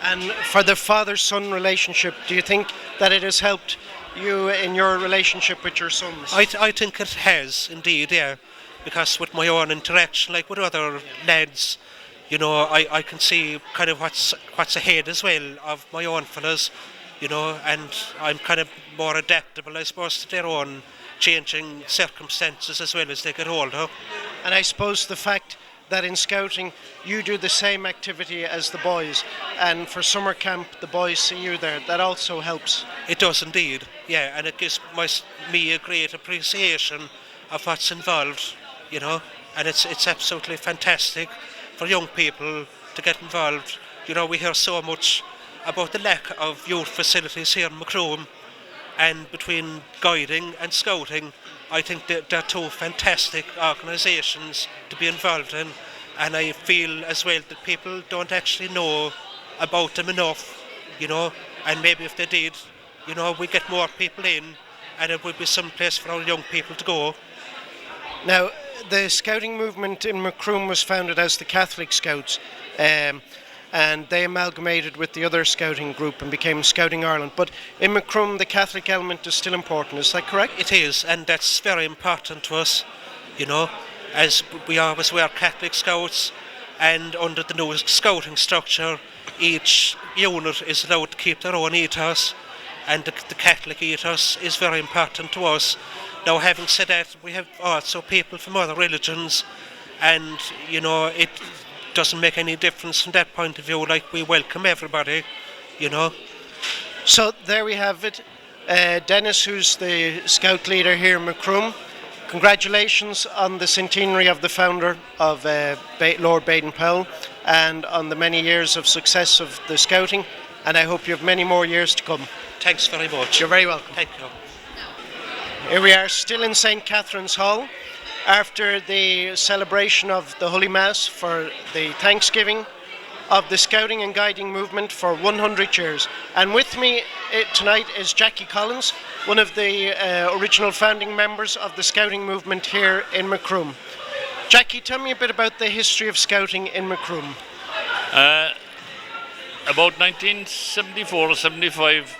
I: And for the father-son relationship, do you think that it has helped you in your relationship with your sons?
N: I think it has indeed, yeah. Because with my own interaction, like with other lads, I can see kind of what's ahead as well of my own fellas, and I'm kind of more adaptable, I suppose, to their own changing circumstances as well as they get older.
I: And I suppose the fact that in scouting you do the same activity as the boys, and for summer camp the boys see you there, that also helps.
N: It does indeed, yeah, and it gives me a great appreciation of what's involved. And it's absolutely fantastic for young people to get involved. We hear so much about the lack of youth facilities here in Macroom, and between guiding and scouting, I think that they're 2 fantastic organisations to be involved in, and I feel as well that people don't actually know about them enough, and maybe if they did, we get more people in, and it would be some place for our young people to go.
I: Now, the scouting movement in Macroom was founded as the Catholic Scouts, and they amalgamated with the other scouting group and became Scouting Ireland. But in Macroom, the Catholic element is still important, is that correct?
N: It is, and that's very important to us, as we always were Catholic Scouts, and under the new scouting structure, each unit is allowed to keep their own ethos, and the Catholic ethos is very important to us. Now, having said that, we have also people from other religions, and it doesn't make any difference from that point of view. Like, we welcome everybody,
I: So there we have it. Dennis, who's the scout leader here in Macroom, congratulations on the centenary of the founder of Lord Baden-Powell, and on the many years of success of the scouting, and I hope you have many more years to come.
N: Thanks very much.
I: You're very welcome.
N: Thank you.
I: Here we are still in St. Catherine's Hall after the celebration of the Holy Mass for the Thanksgiving of the Scouting and Guiding Movement for 100 years. And with me tonight is Jackie Collins, one of the original founding members of the Scouting Movement here in Macroom. Jackie, tell me a bit about the history of Scouting in Macroom.
O: About 1974 or 75,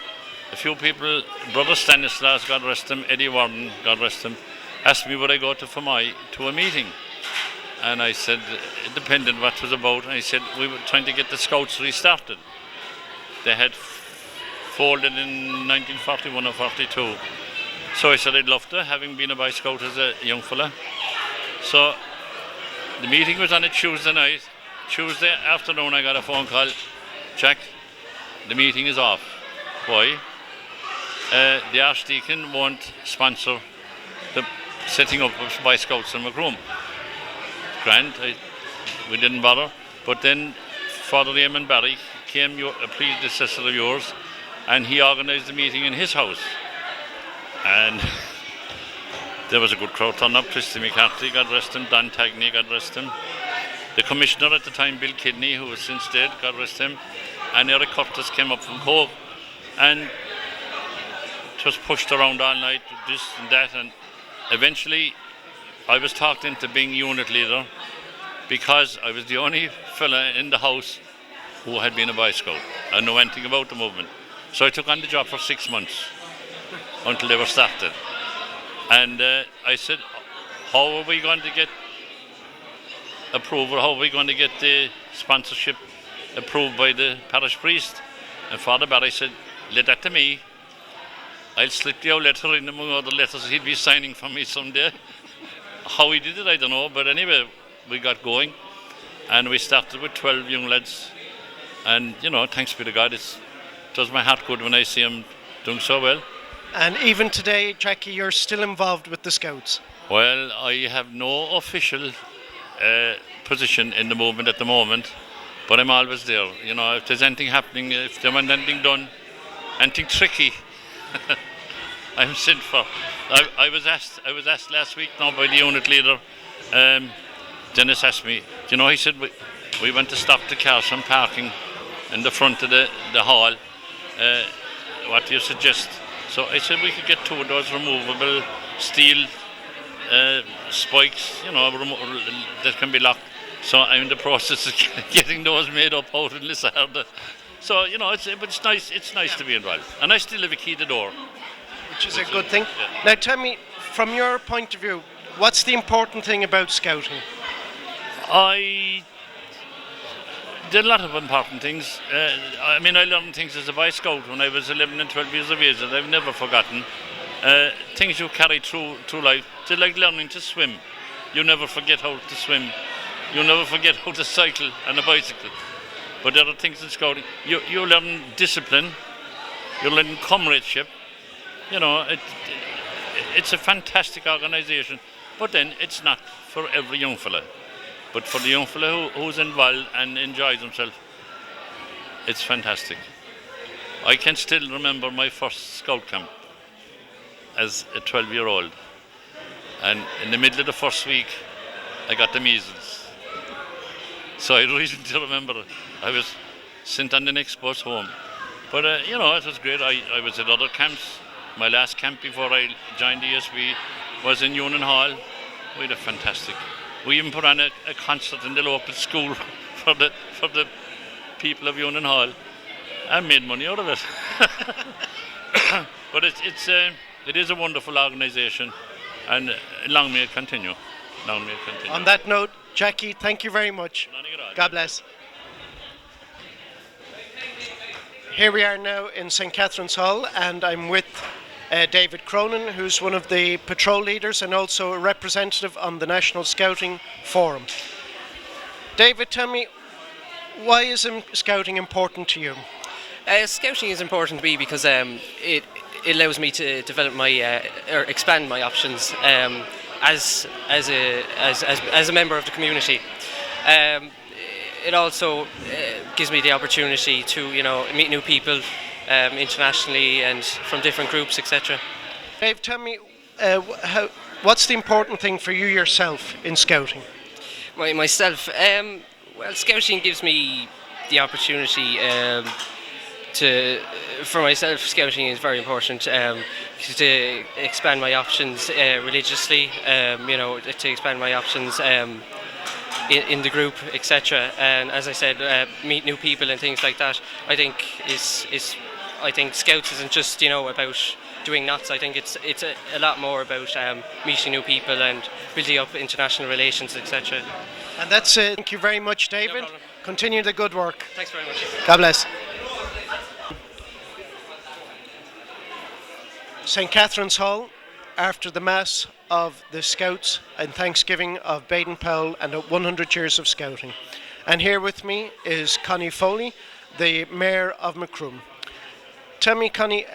O: a few people, Brother Stanislaus, God rest him, Eddie Warden, God rest him, asked me would I go to Fermoy to a meeting. And I said, it depended what it was about. And I said, we were trying to get the Scouts restarted. they had folded in 1941 or 42. So I said I'd love to, having been a Boy Scout as a young fella. So the meeting was on a Tuesday night. Tuesday afternoon I got a phone call, Jack, the meeting is off. Why? The Archdeacon won't sponsor the setting up of Boy Scouts in Macroom. Grand, we didn't bother. But then Father Raymond Barry came, a predecessor of yours, and he organised the meeting in his house. And there was a good crowd turn up. Christy McCarthy, God rest him, Don Tagney, God rest him. The commissioner at the time, Bill Kidney, who was since dead, God rest him, and Eric Curtis came up from Cove. And it was pushed around all night, this and that, and eventually I was talked into being unit leader because I was the only fella in the house who had been a Boy Scout and knew anything about the movement. So I took on the job for 6 months until they were started. And I said, how are we going to get approval? How are we going to get the sponsorship approved by the parish priest? And Father Barry said, let that to me. I'll slip you a letter in among other letters he'd be signing for me someday. How he did it, I don't know. But anyway, we got going. And we started with 12 young lads. And, you know, thanks be to God, it does my heart good when I see them doing so well.
I: And even today, Jackie, you're still involved with the Scouts?
O: Well, I have no official position in the movement at the moment, but I'm always there. You know, if there's anything happening, if there was anything done, anything tricky, I'm sent for. I was asked last week now by the unit leader. Dennis asked me, you know, he said we went to stop the cars from parking in the front of the hall. What do you suggest? So I said we could get 2 of those removable steel spikes, you know, that can be locked. So I'm in the process of getting those made up out in Lissard. So, you know, it's nice. It's nice to be involved, and I still have a key to the door,
I: which is a good thing. Yeah. Now, tell me, from your point of view, what's the important thing about Scouting?
O: I did a lot of important things. I mean, I learned things as a Boy Scout when I was 11 and 12 years of age that I've never forgotten. Things you carry through life. Just like learning to swim. You never forget how to swim. You never forget how to cycle on a bicycle. But there are things in Scouting. You learn discipline. You learn comradeship. You know, it's a fantastic organisation. But then it's not for every young fella. But for the young fella who's involved and enjoys himself, it's fantastic. I can still remember my first Scout camp as a 12-year-old. And in the middle of the first week, I got the measles. So I reason to remember it. I was sent on the next bus home. But, you know, it was great. I was at other camps. My last camp before I joined the ESB was in Union Hall. We had a fantastic. We even put on a concert in the local school for the people of Union Hall and made money out of it. But it is a wonderful organisation, and long may it continue. Long may it continue.
I: On that note, Jackie, thank you very much. God bless. Here we are now in St. Catherine's Hall, and I'm with David Cronin, who's one of the patrol leaders and also a representative on the National Scouting Forum. David, tell me, why is Scouting important to you?
P: Scouting is important to me because it allows me to develop my or expand my options as a member of the community. It also gives me the opportunity to, you know, meet new people internationally and from different groups, etc.
I: Dave, tell me, what's the important thing for you yourself in Scouting?
P: Myself, well, Scouting gives me the opportunity for myself, Scouting is very important to expand my options religiously, you know, to expand my options in the group, etc. And as I said, meet new people and things like that. I think I think Scouts isn't just, you know, about doing knots. I think it's a lot more about meeting new people and building up international relations, etc.
I: And that's it. Thank you very much, David.
P: No problem.
I: Continue the good work.
P: Thanks very much.
I: God bless. St. Catherine's Hall after the Mass of the Scouts and Thanksgiving of Baden-Powell and 100 years of Scouting. And here with me is Connie Foley, the Mayor of Macroom. Tell me, Connie,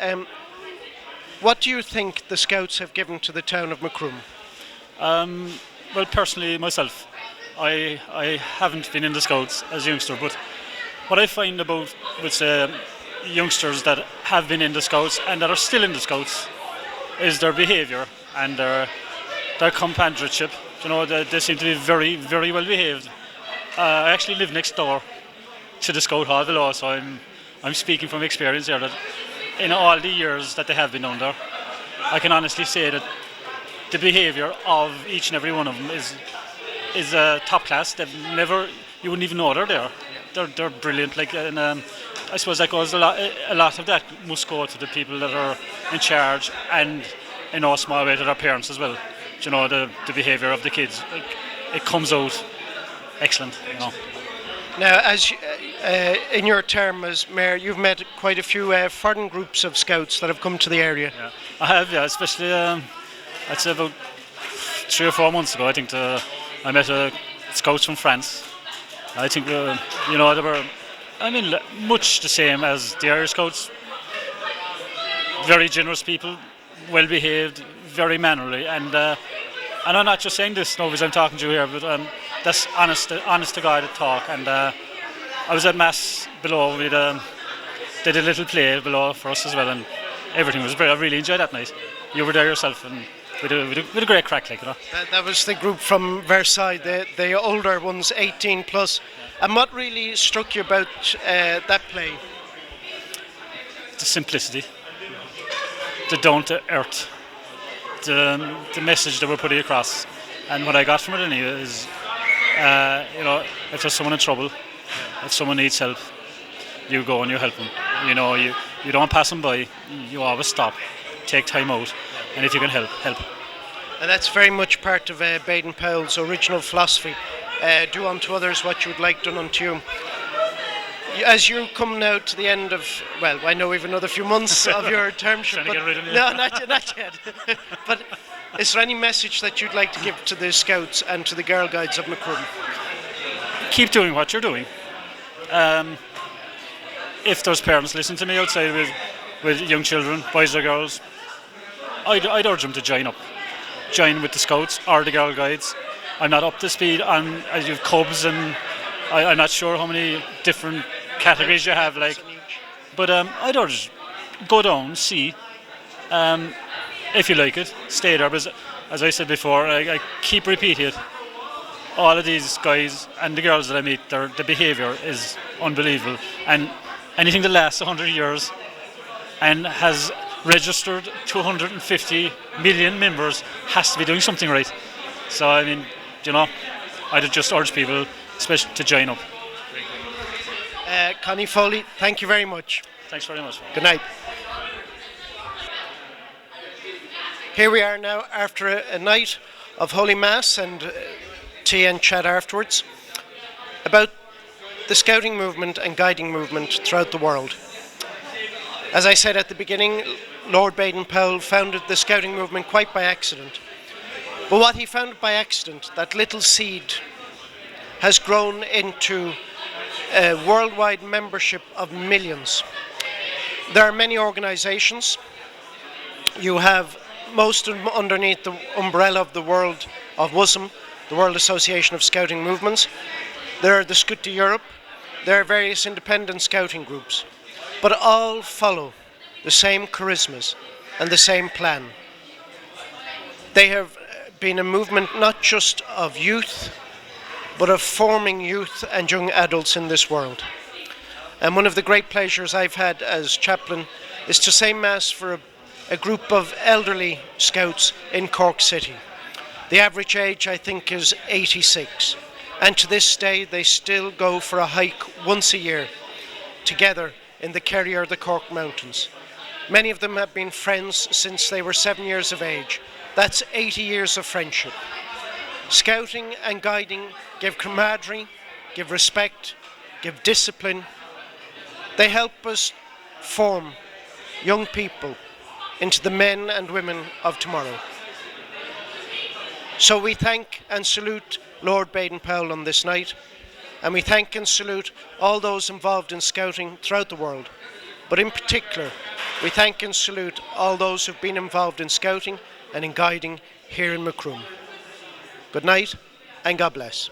I: what do you think the Scouts have given to the town of Macroom?
Q: Well, personally, myself, I haven't been in the Scouts as a youngster, but what I find about with youngsters that have been in the Scouts and that are still in the Scouts is their behaviour and their companionship. You know, they seem to be very, very well behaved. I actually live next door to the Scout Hall below, so I'm speaking from experience here that in all the years that they have been down there, I can honestly say that the behaviour of each and every one of them is top class. You wouldn't even know they're there. They're brilliant. Like, and I suppose that goes a lot of that must go to the people that are in charge, and in a small way to their parents as well. You know, the behaviour of the kids, it comes out excellent. You know.
I: Now, as in your term as mayor, you've met quite a few foreign groups of Scouts that have come to the area.
Q: Yeah. I have, yeah, especially I'd say about 3 or 4 months ago. I think I met Scouts from France. I think you know, they were, I mean, much the same as the Irish Scouts. Very generous people, well behaved, very mannerly, and I'm not just saying this now because I'm talking to you here, but that's honest to God talk. And I was at Mass below. We did a little play below for us as well, and everything was great. I really enjoyed that night. You were there yourself, and we did a great crack, like, you know.
I: That was the group from Versailles, the older ones, 18 plus. And what really struck you about that play?
Q: The simplicity, the down to earth, the message that we're putting across, and what I got from it anyway is, you know, if there's someone in trouble, if someone needs help, you go and you help them. You know, you don't pass them by. You always stop, take time out, and if you can help.
I: And that's very much part of Baden-Powell's original philosophy. Do unto others what you would like done unto you. As you come now to the end of, well, I know we have another few months of your termship.
Q: Trying to get rid of me.
I: No, not yet. But is there any message that you'd like to give to the Scouts and to the Girl Guides of Macroom?
Q: Keep doing what you're doing. If there's parents listening to me outside with young children, boys or girls, I'd urge them to join with the Scouts or the Girl Guides. I'm not up to speed on, as you have Cubs, and I'm not sure how many different categories you have, like, but I'd urge, go down, see, if you like it, stay there, because as I said before, I keep repeating it, all of these guys and the girls that I meet, the behaviour is unbelievable, and anything that lasts 100 years and has registered 250 million members has to be doing something right. So I mean, you know, I'd just urge people especially to join up.
I: Connie Foley, thank you very much.
Q: Thanks very much.
I: Good night. Here we are now after a night of Holy Mass and tea and chat afterwards about the scouting movement and guiding movement throughout the world. As I said at the beginning, Lord Baden-Powell founded the scouting movement quite by accident. But what he founded by accident, that little seed, has grown into a worldwide membership of millions. There are many organizations. You have most of them underneath the umbrella of the world of WUSM, the World Association of Scouting Movements. There are the Scout to Europe. There are various independent scouting groups. But all follow the same charismas and the same plan. They have been a movement not just of youth, but of forming youth and young adults in this world. And one of the great pleasures I've had as chaplain is to say Mass for a group of elderly scouts in Cork City. The average age, I think, is 86. And to this day, they still go for a hike once a year together in the Kerry or the Cork Mountains. Many of them have been friends since they were 7 years of age. That's 80 years of friendship. Scouting and guiding give camaraderie, give respect, give discipline. They help us form young people into the men and women of tomorrow. So we thank and salute Lord Baden-Powell on this night, and we thank and salute all those involved in scouting throughout the world. But in particular, we thank and salute all those who've been involved in scouting and in guiding here in Macroom. Good night, and God bless.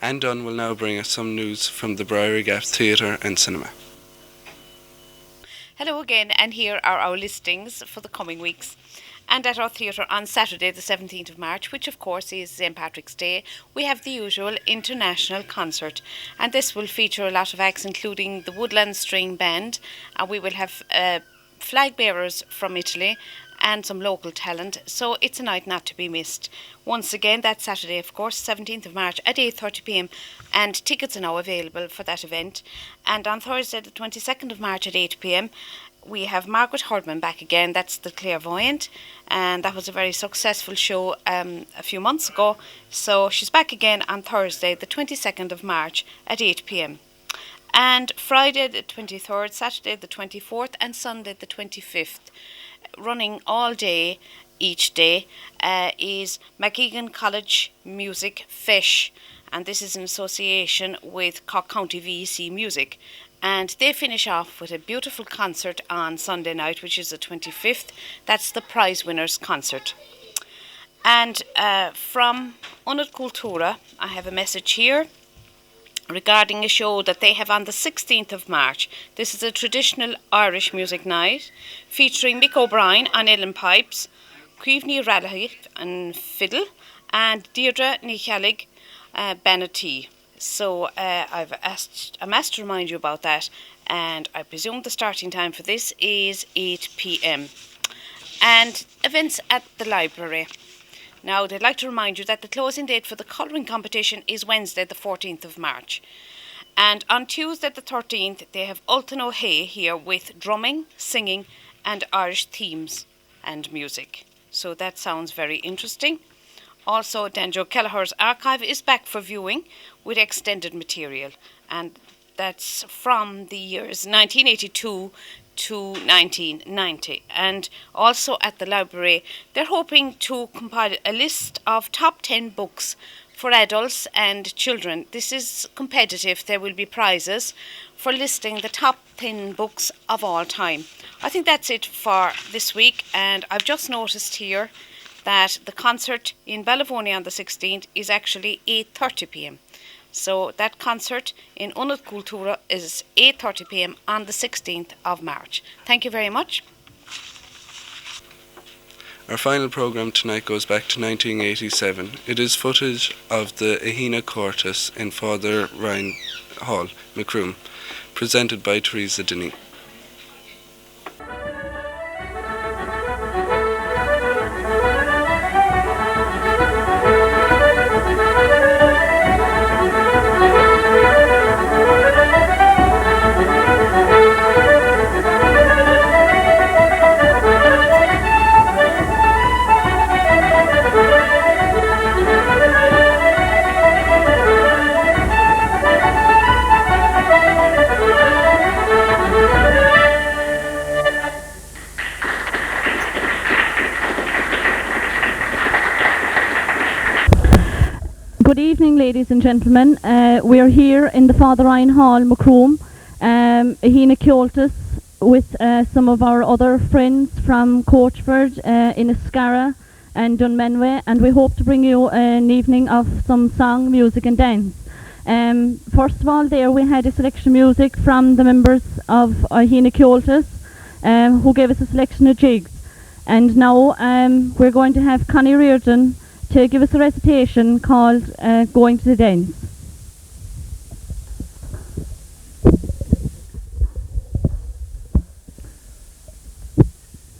A: Anne Dunn will now bring us some news from the Briery Gap Theatre and Cinema.
R: Hello again, and here are our listings for the coming weeks. And at our theatre on Saturday the 17th of March, which of course is St. Patrick's Day, we have the usual international concert. And this will feature a lot of acts, including the Woodland String Band, and we will have flag bearers from Italy and some local talent, so it's a night not to be missed. Once again, that Saturday, of course, 17th of March at 8:30 p.m, and tickets are now available for that event. And on Thursday the 22nd of March at 8 p.m, we have Margaret Hurdman back again. That's the clairvoyant, and that was a very successful show a few months ago, so she's back again on Thursday the 22nd of March at 8 p.m. And Friday the 23rd, Saturday the 24th, and Sunday the 25th, running all day each day, is McEgan College Music Fish, and this is in association with Cork County VEC Music. And they finish off with a beautiful concert on Sunday night, which is the 25th. That's the prize winners concert. And from Unad Cultura, I have a message here regarding a show that they have on the 16th of March. This is a traditional Irish music night featuring Mick O'Brien on uilleann pipes, Cuivni Ralahi on fiddle, and Deirdre Nichalig Banatee. So I'm asked to remind you about that, and I presume the starting time for this is 8 p.m. And events at the library. Now, they'd like to remind you that the closing date for the colouring competition is Wednesday the 14th of March. And on Tuesday the 13th, they have Ultan O'Hay here with drumming, singing and Irish themes and music. So that sounds very interesting. Also, Danjo Kelleher's archive is back for viewing with extended material, and that's from the years 1982 to 1990. And also at the library, they're hoping to compile a list of top 10 books for adults and children. This is competitive. There will be prizes for listing the top 10 books of all time. I think that's it for this week, and I've just noticed here that the concert in Ballavonie on the 16th is actually 8:30 p.m. So that concert in Unad Cultura is 8:30 p.m. on the 16th of March. Thank you very much.
A: Our final programme tonight goes back to 1987. It is footage of the Ahina Cortes in Father Ryan Hall, Macroom, presented by Teresa Denny.
S: Good evening, ladies and gentlemen. We are here in the Father Ryan Hall, Macroom, Ahina Cultus, with some of our other friends from Coachford, Inniscarra and Dunmenway, and we hope to bring you an evening of some song, music and dance. First of all, there we had a selection of music from the members of Ahina Cultus, who gave us a selection of jigs. And now we're going to have Connie Reardon to give us a recitation called Going to the Dance.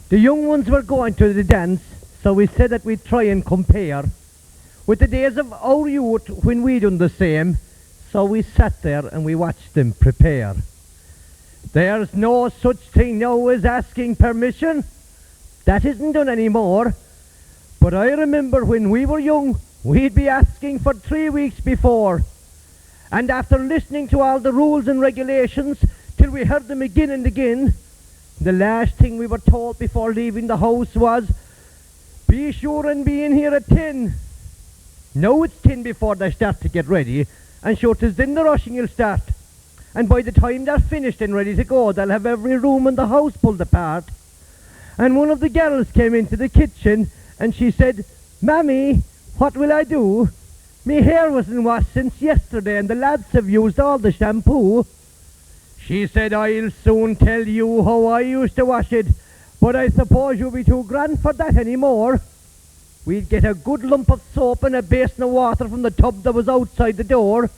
T: The young ones were going to the dance, so we said that we'd try and compare with the days of our youth when we done the same, so we sat there and we watched them prepare. There's no such thing now as asking permission. That isn't done anymore. But I remember when we were young, we'd be asking for 3 weeks before. And after listening to all the rules and regulations till we heard them again and again, The last thing we were told before leaving the house was, be sure and be in here at 10. Now it's 10 before they start to get ready, and sure 'tis then the rushing will start. And by the time they're finished and ready to go, they'll have every room in the house pulled apart. And one of the girls came into the kitchen and she said, Mammy, what will I do? Me hair wasn't washed since yesterday and the lads have used all the shampoo. She said, I'll soon tell you how I used to wash it, but I suppose you'll be too grand for that anymore. We'd get a good lump of soap and a basin of water from the tub that was outside the door.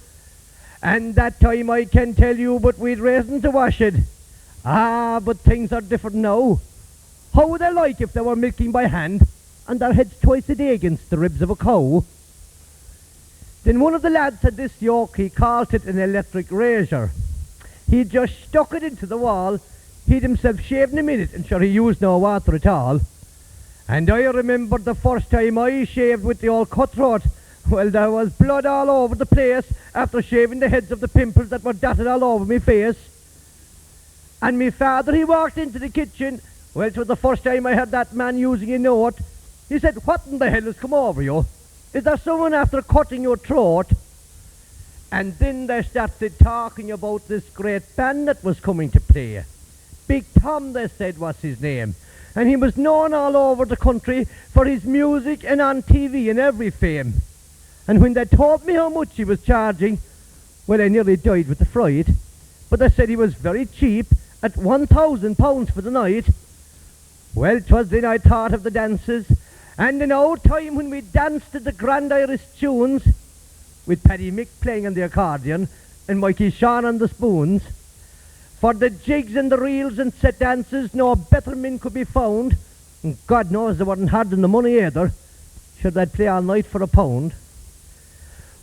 T: And that time I can tell you, but we'd reason to wash it. Ah, but things are different now. How would they like if they were milking by hand and their heads twice a day against the ribs of a cow? Then one of the lads had this yoke, he called it an electric razor. He just stuck it into the wall, he'd himself shaved in a minute, and sure he used no water at all. And I remember the first time I shaved with the old cutthroat. Well, there was blood all over the place after shaving the heads of the pimples that were dotted all over me face. And me father, he walked into the kitchen. Well, it was the first time I heard that man using a note. He said, what in the hell has come over you? Is there someone after cutting your throat? And then they started talking about this great band that was coming to play. Big Tom, they said, was his name. And he was known all over the country for his music and on TV and every fame. And when they told me how much he was charging, well, I nearly died with the fright. But they said he was very cheap at £1,000 for the night. Well, 'twas then I thought of the dances, and in old time when we danced to the grand Irish tunes, with Paddy Mick playing on the accordion and Mikey Shawn on the spoons. For the jigs and the reels and set dances, no better men could be found, and God knows they weren't hard in the money either. Should I play all night for £1?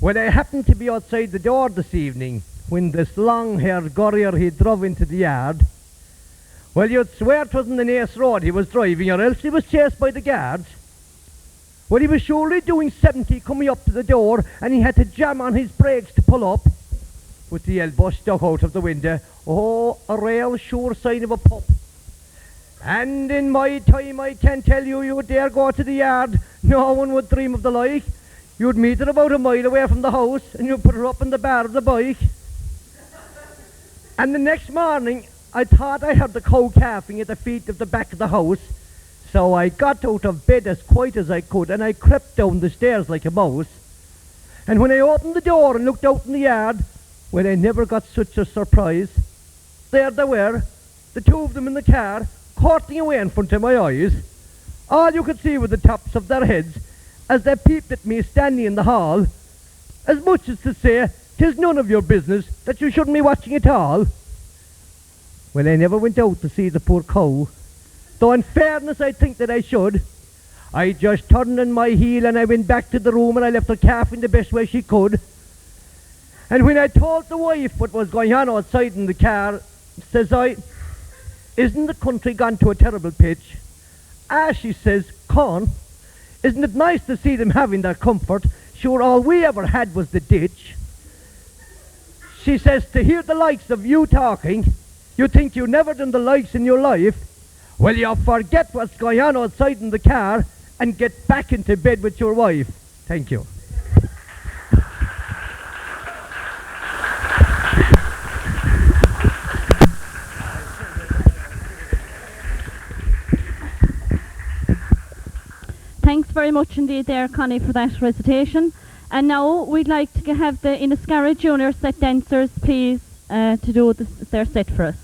T: Well, I happened to be outside the door this evening when this long-haired gurrier he drove into the yard. Well, you'd swear 'twasn't the Naas Road he was driving, or else he was chased by the guards. Well, he was surely doing 70 coming up to the door, and he had to jam on his brakes to pull up, with the elbow stuck out of the window. Oh, a real sure sign of a pup. And in my time, I can tell you, you dare go to the yard, no one would dream of the like. You'd meet her about a mile away from the house, and you'd put her up in the bar of the bike. And the next morning, I thought I heard the cow calving at the feet of the back of the house, so I got out of bed as quiet as I could, and I crept down the stairs like a mouse. And when I opened the door and looked out in the yard, well, I never got such a surprise. There they were, the two of them in the car, courting away in front of my eyes. All you could see were the tops of their heads as they peeped at me standing in the hall, as much as to say, 'tis none of your business, that you shouldn't be watching at all. Well, I never went out to see the poor cow, though in fairness I think that I should. I just turned on my heel and I went back to the room and I left her calving the best way she could. And when I told the wife what was going on outside in the car, says I, isn't the country gone to a terrible pitch? Ah, she says, Con, isn't it nice to see them having their comfort? Sure, all we ever had was the ditch. She says, to hear the likes of you talking, you think you never done the likes in your life? Well, you forget what's going on outside in the car and get back into bed with your wife. Thank you.
S: Thanks very much indeed there, Connie, for that recitation. And now we'd like to have the Inniscarra Junior set dancers, please, to do their set for us.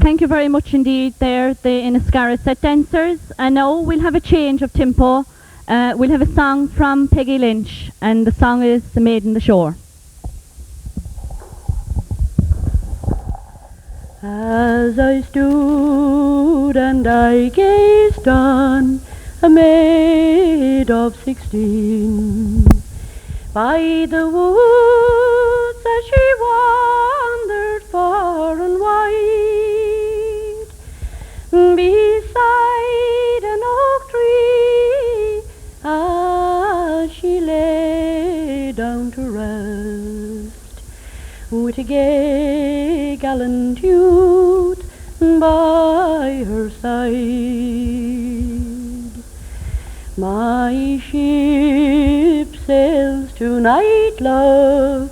S: Thank you very much indeed there, the Inniscarra set dancers. And now we'll have a change of tempo. We'll have a song from Peggy Lynch, and the song is The Maid in the Shore.
U: As I stood and I gazed on a maid of 16 by the woods as she wandered far and wide, beside an oak tree as she lay down to rest, with a gay gallant youth by her side. My ship sails tonight, love,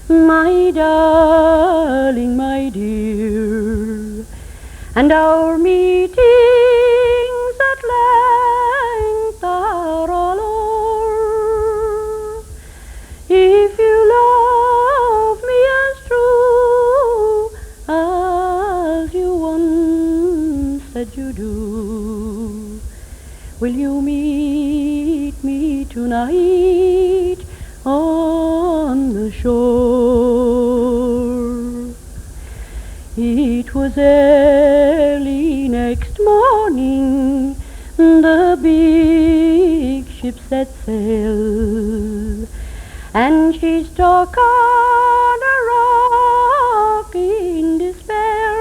U: my darling, my dear, and our meetings at length are all o'er. If you love me as true as you once said you do, will you meet me tonight on the shore? It was early next morning, the big ship set sail, and she stuck on a rock in despair.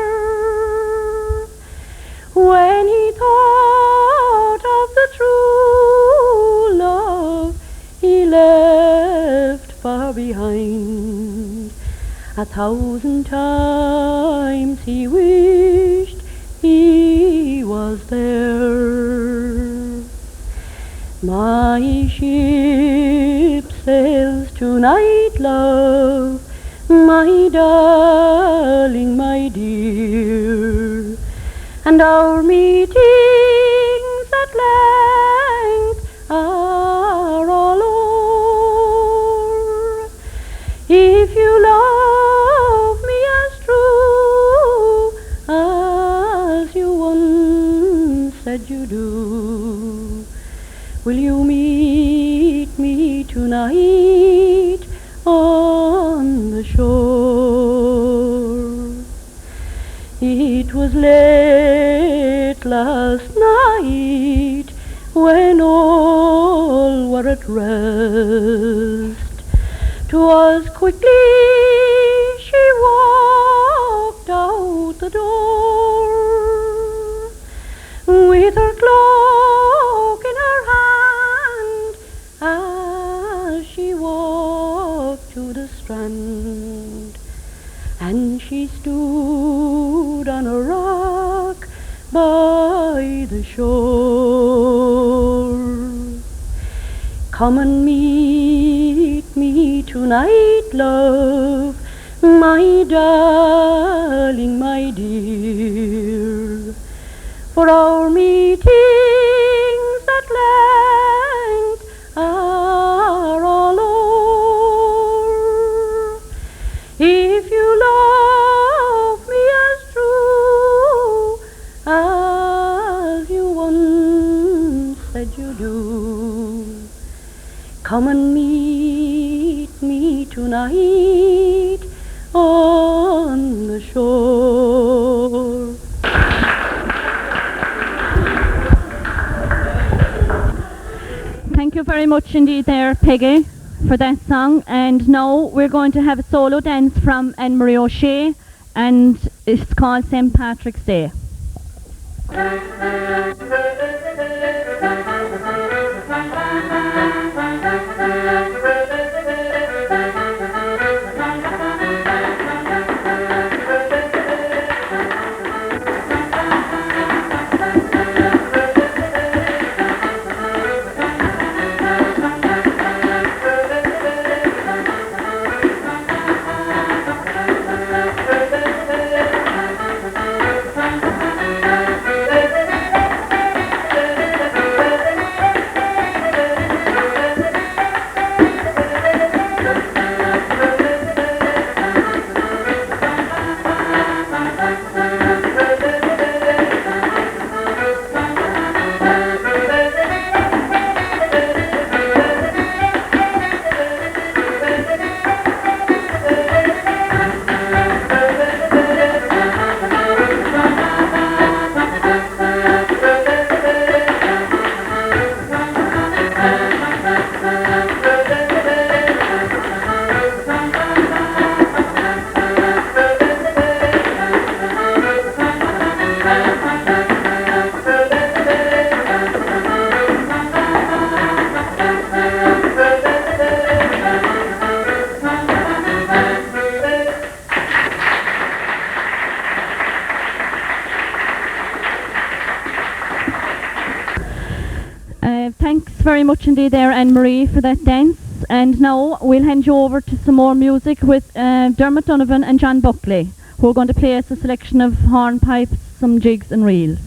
U: When he thought of the true love he left far behind, 1,000 times he wished he was there. My ship sails tonight, love, my darling, my dear, and our meetings at length are all o'er. If you love me as true as you once said you do, will you meet me tonight on the shore? It was late last night when all were at rest. 'Twas quickly she walked out the door, with her cloak in her hand as she walked to the strand, and she stood on a rock by the shore. Come and meet me tonight, love, my darling, my dear, for our meetings at length are all o'er. If you love me as true as you once said you do, come and meet me tonight on the shore.
S: Thank you very much indeed there, Peggy, for that song. And now we're going to have a solo dance from Anne-Marie O'Shea, and it's called St. Patrick's Day. very much indeed there, Anne-Marie, for that dance. And now we'll hand you over to some more music with Dermot Donovan and John Buckley, who are going to play us a selection of hornpipes, some jigs and reels.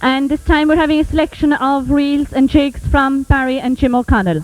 S: And this time we're having a selection of reels and jigs from Barry and Jim O'Connell.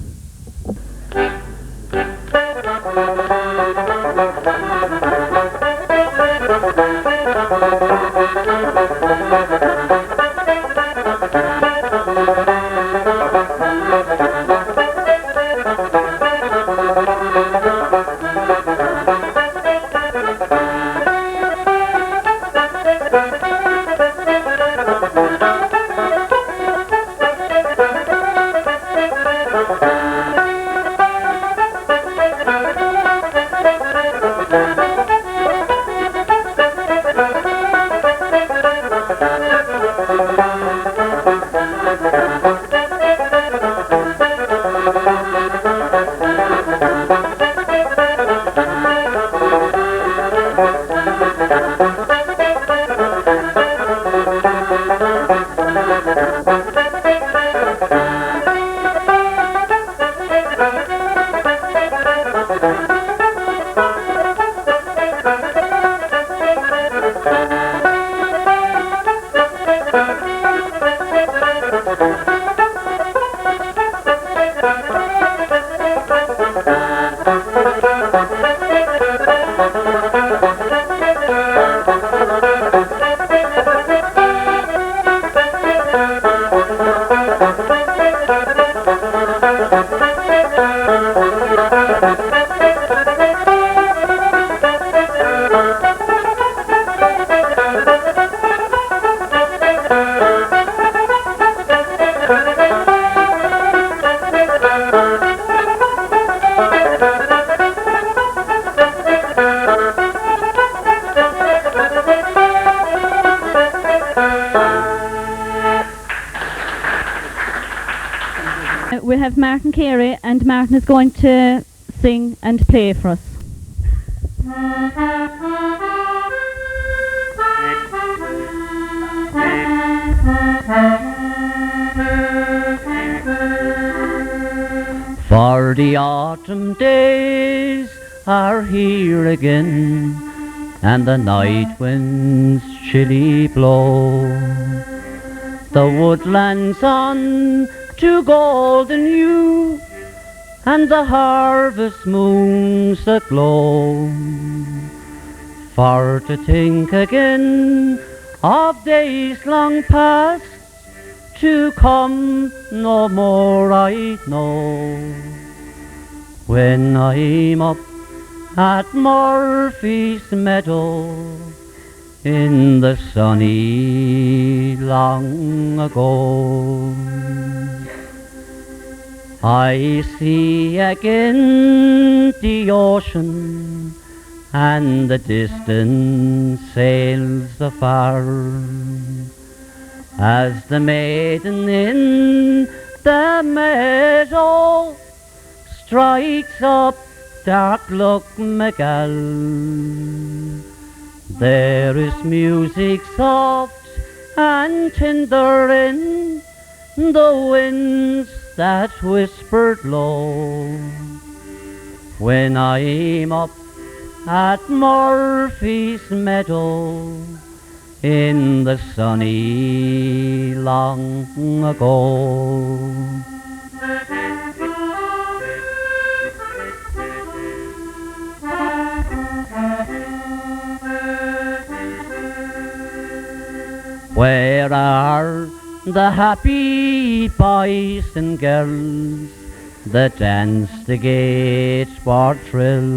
S: We have Martin Carey, and Martin is going to sing and play for us.
C: For the autumn days are here again, and the night winds chilly blow. the woodlands on to golden hue, and the harvest moons aglow. For to think again of days long past, to come no more I know. When I'm up at Murphy's meadow in the sunny long ago, I see again the ocean and the distant sails afar, as the maiden in the meadow strikes up dark Loch Magal. There is music soft and tender in the winds that whispered low. When I'm up at Murphy's meadow in the sunny long ago. Where are the happy boys and girls that dance the gate sport trill?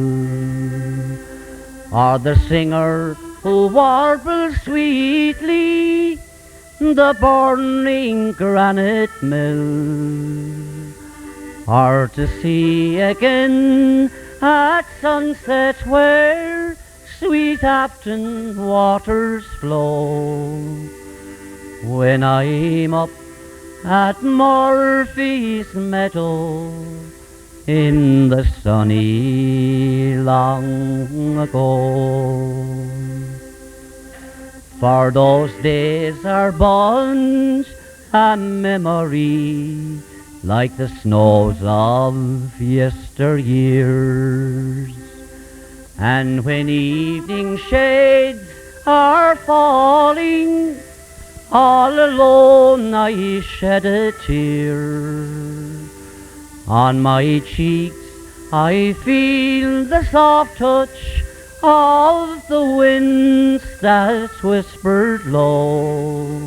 C: Or the singer who warbles sweetly the burning granite mill? Or to see again at sunset where sweet Afton waters flow? When I'm up at Murphy's meadow in the sunny long ago. For those days are bound a memory like the snows of yesteryears. And when evening shades are falling, all alone I shed a tear. On my cheeks I feel the soft touch of the winds that whispered low.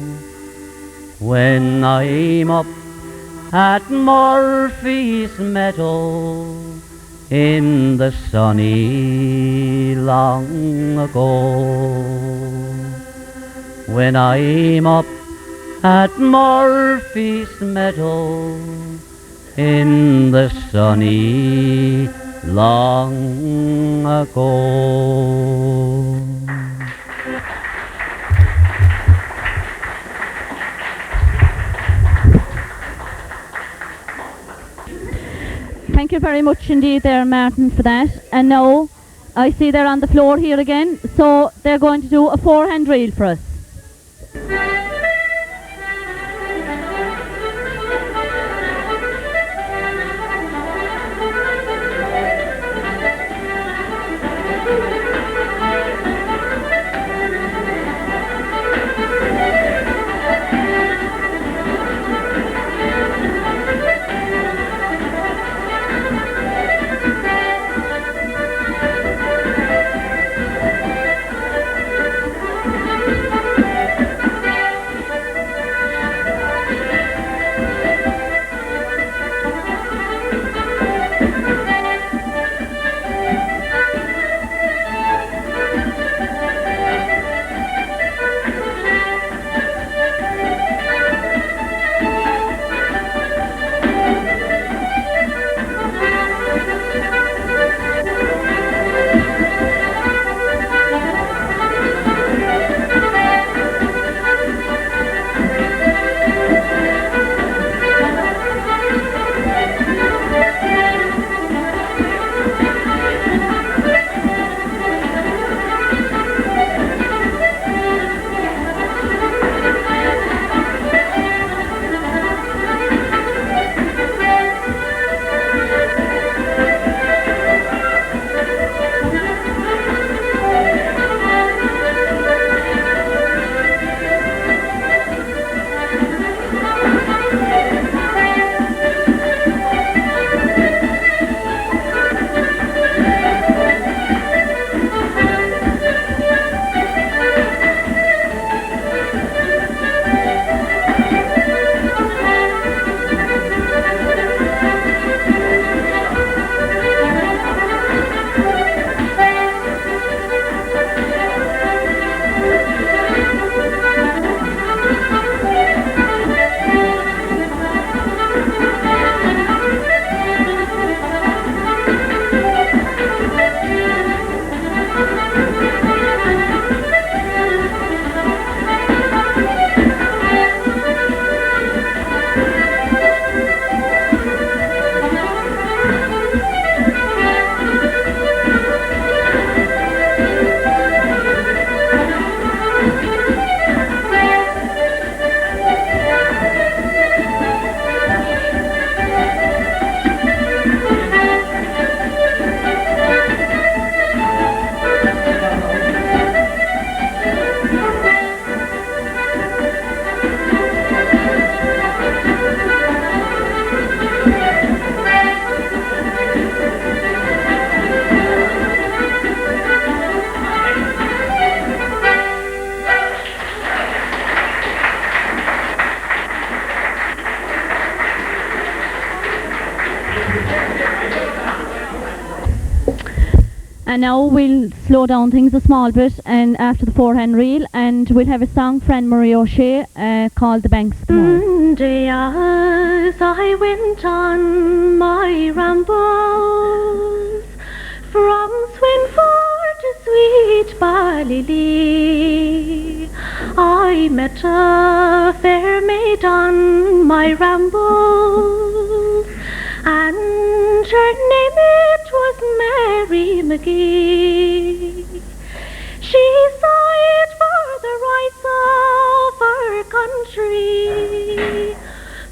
C: When I'm up at Murphy's meadow in the sunny long ago. When I'm up at Murphy's meadow in the sunny long ago.
S: Thank you very much indeed there, Martin, for that. And now I see they're on the floor here again, so they're going to do a forehand reel for us. And now we'll slow down things a small bit and after the forehand reel, and we'll have a song for Anne Marie O'Shea called The Banks of the Moor.
U: One day as I went on my rambles from Swinford to sweet Ballylee, I met a fair maid on my rambles, and her name it was Mary McGee. She sighed for the rights of her country.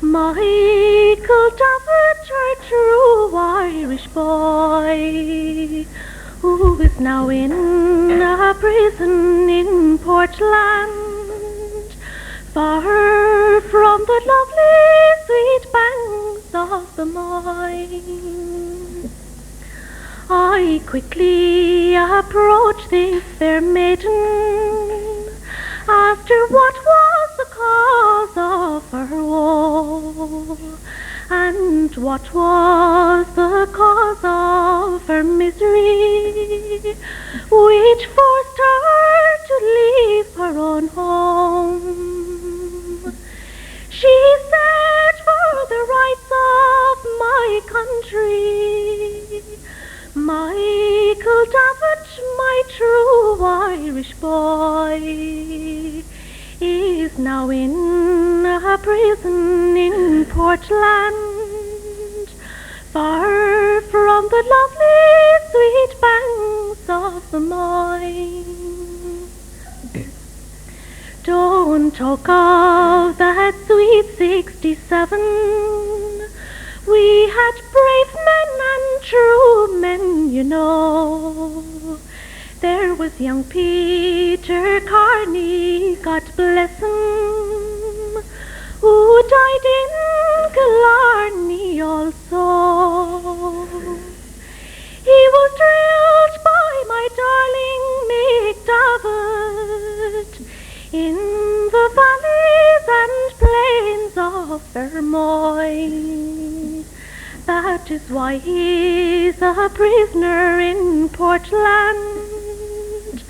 U: Michael Davitt, her true Irish boy, who is now in a prison in Portland, far from the lovely sweet banks of the Moy. I quickly approached this fair maiden, asked her what was the cause of her woe, and what was the cause of her misery, which forced her to leave her own home. She said, for the rights of my country, Michael Davitt, my true Irish boy, is now in a prison in Portland, far from the lovely sweet banks of the Moy. Don't talk of that sweet 67. We had brave men and true men, you know. There was young Peter Carney, God bless him, who died in Killarney also. He was drilled by my darling Mick Davitt in the valleys and plains of Fermoy. That is why he's a prisoner in Portland,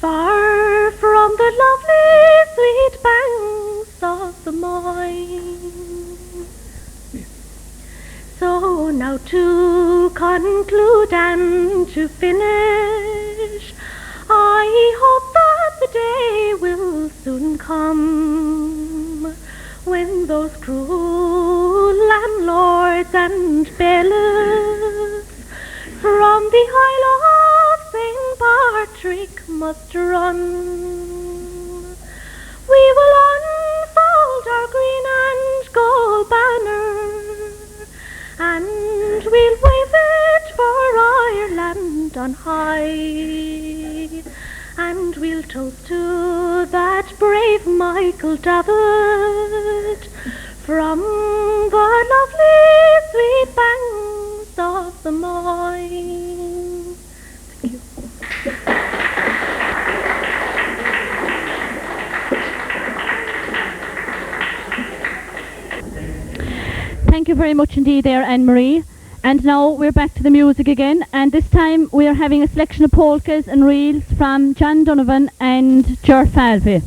U: far from the lovely sweet banks of the Moy. So now to conclude and to finish, I hope that the day will soon come when those cruel landlords and bailiffs from the Isle of St. Patrick must run. We will unfold our green and gold banner, and we'll wave it for Ireland on high, and we'll toast to that brave Michael Davitt from the lovely sweet banks of the Moy. Thank you.
S: Thank you very much indeed there, Anne-Marie. And now we're back to the music again, and this time we are having a selection of polkas and reels from John Donovan and Ger Falvey.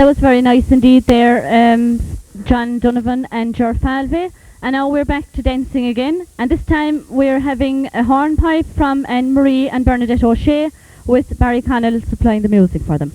S: was very nice indeed there, John Donovan and Ger Falvey. And now we're back to dancing again. And this time we're having a hornpipe from Anne Marie and Bernadette O'Shea, with Barry Connell supplying the music for them.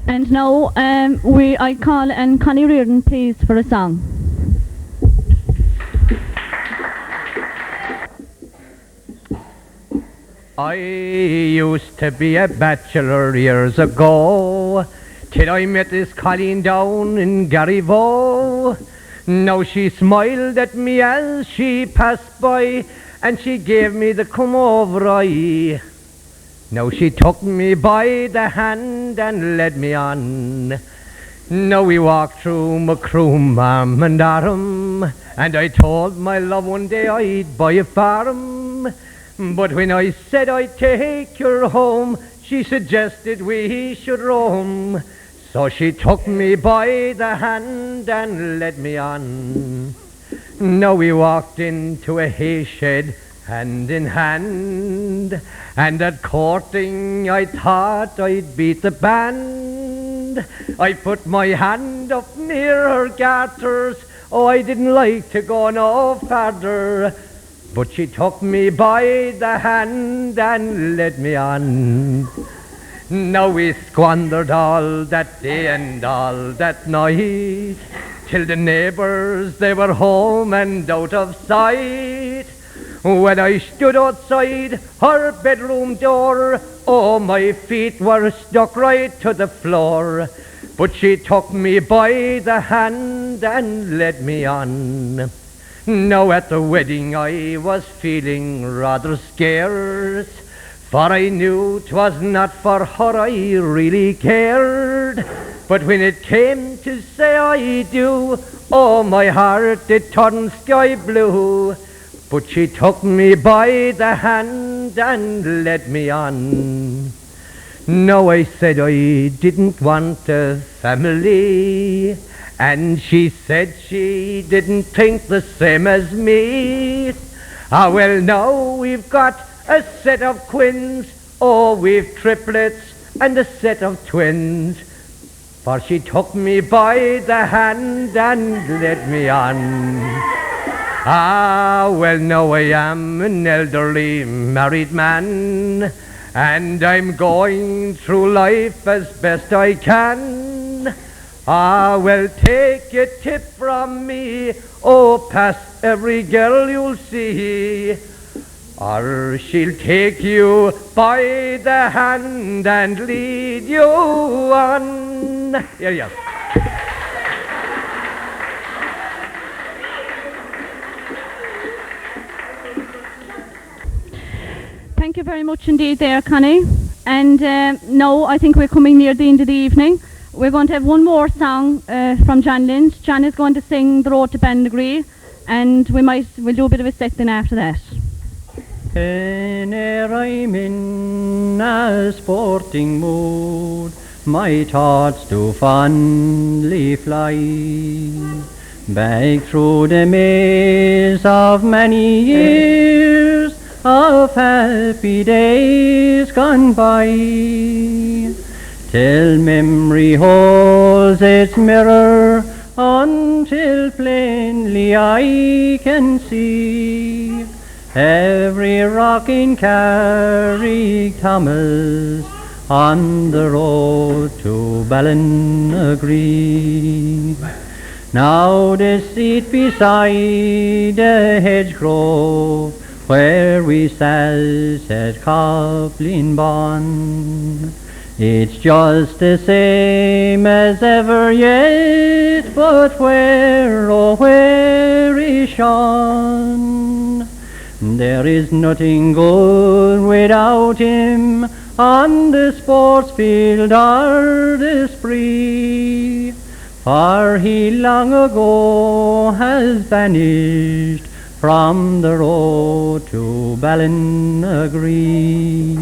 S: And now I call on Connie Reardon, please, for a song.
T: I used to be a bachelor years ago, till I met this Colleen down in Garryvoe. Now she smiled at me as she passed by, and she gave me the come over eye. Now she took me by the hand and led me on. Now we walked through Macroom arm and arm, and I told my love one day I'd buy a farm. But when I said I'd take her home, she suggested we should roam. So she took me by the hand and led me on. Now we walked into a hay shed hand in hand, and at courting I thought I'd beat the band. I put my hand up near her garters, oh, I didn't like to go no farther, but she took me by the hand and led me on. Now we squandered all that day and all that night, till the neighbours, they were home and out of sight. When I stood outside her bedroom door, oh, my feet were stuck right to the floor. But she took me by the hand and led me on. Now at the wedding I was feeling rather scarce, for I knew 'twas not for her I really cared. But when it came to say I do, oh, my heart it turned sky blue. But she took me by the hand and led me on. Now I said I didn't want a family, and she said she didn't think the same as me. Ah, well, now we've got a set of quins, oh, we've triplets and a set of twins. For she took me by the hand and led me on. Ah, well, now I am an elderly married man, and I'm going through life as best I can. Ah, well, take a tip from me, oh, pass every girl you'll see, or she'll take you by the hand and lead you on. Here you are.
S: Thank you very much indeed there, Connie. And now I think we're coming near the end of the evening. We're going to have one more song from John Lynch. John is going to sing The Road to Bandagree, and we'll do a bit of a set then after that.
C: Whene'er I'm in a sporting mood, my thoughts do fondly fly back through the maze of many years of happy days gone by, till memory holds its mirror until plainly I can see every rock in Carrick-Thomas on the road to Ballinagree. Now the seat beside the hedgerow where we sat at Coplin-Bon, it's just the same as ever yet, but where, oh, where is Sean? There is nothing good without him on the sports field or the spree, for he long ago has vanished from the road to Ballinagree.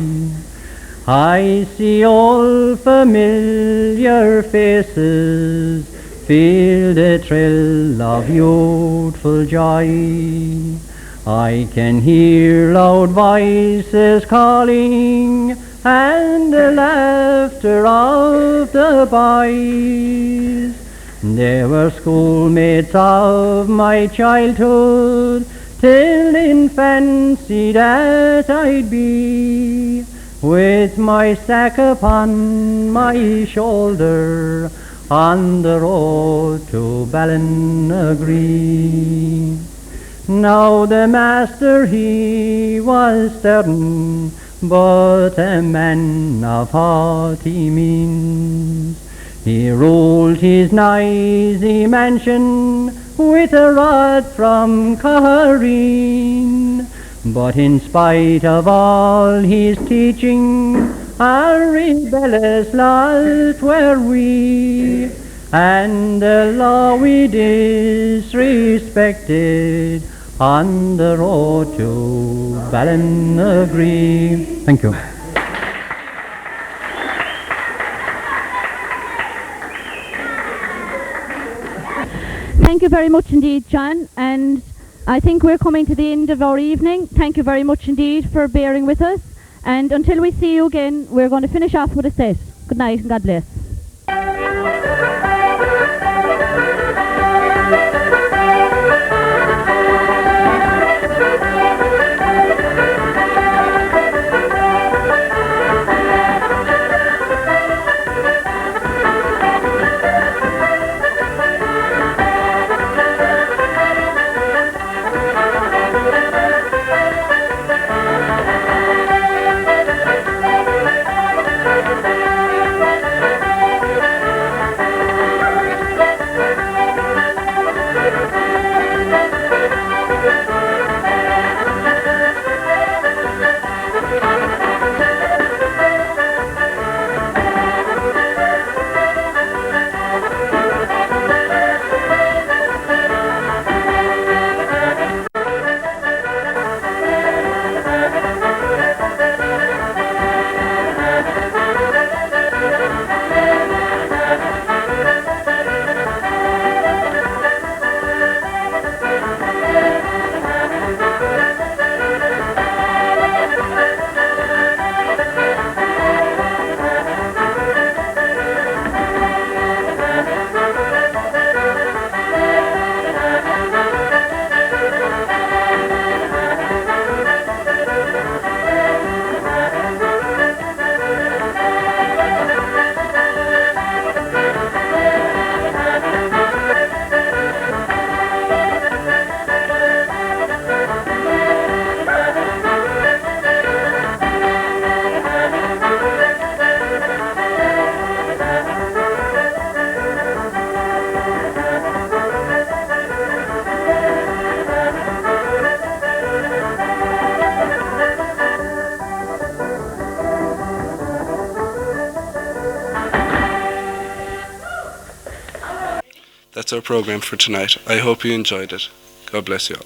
C: I see all familiar faces, feel the thrill of youthful joy. I can hear loud voices calling and the laughter of the boys. They were schoolmates of my childhood, till in fancy that I'd be, with my sack upon my shoulder, on the road to Ballinagree. Now the master he was stern, but a man of haughty means. He ruled his noisy mansion with a rod from Cairene. But in spite of all his teaching, a rebellious lot were we, and the law we disrespected on the road to Ballinagry. Thank you.
S: Thank you very much indeed, John, and I think we're coming to the end of our evening. Thank you very much indeed for bearing with us, and until we see you again, we're going to finish off with a set. Good night and God bless.
A: That's our program for tonight. I hope you enjoyed it. God bless you all.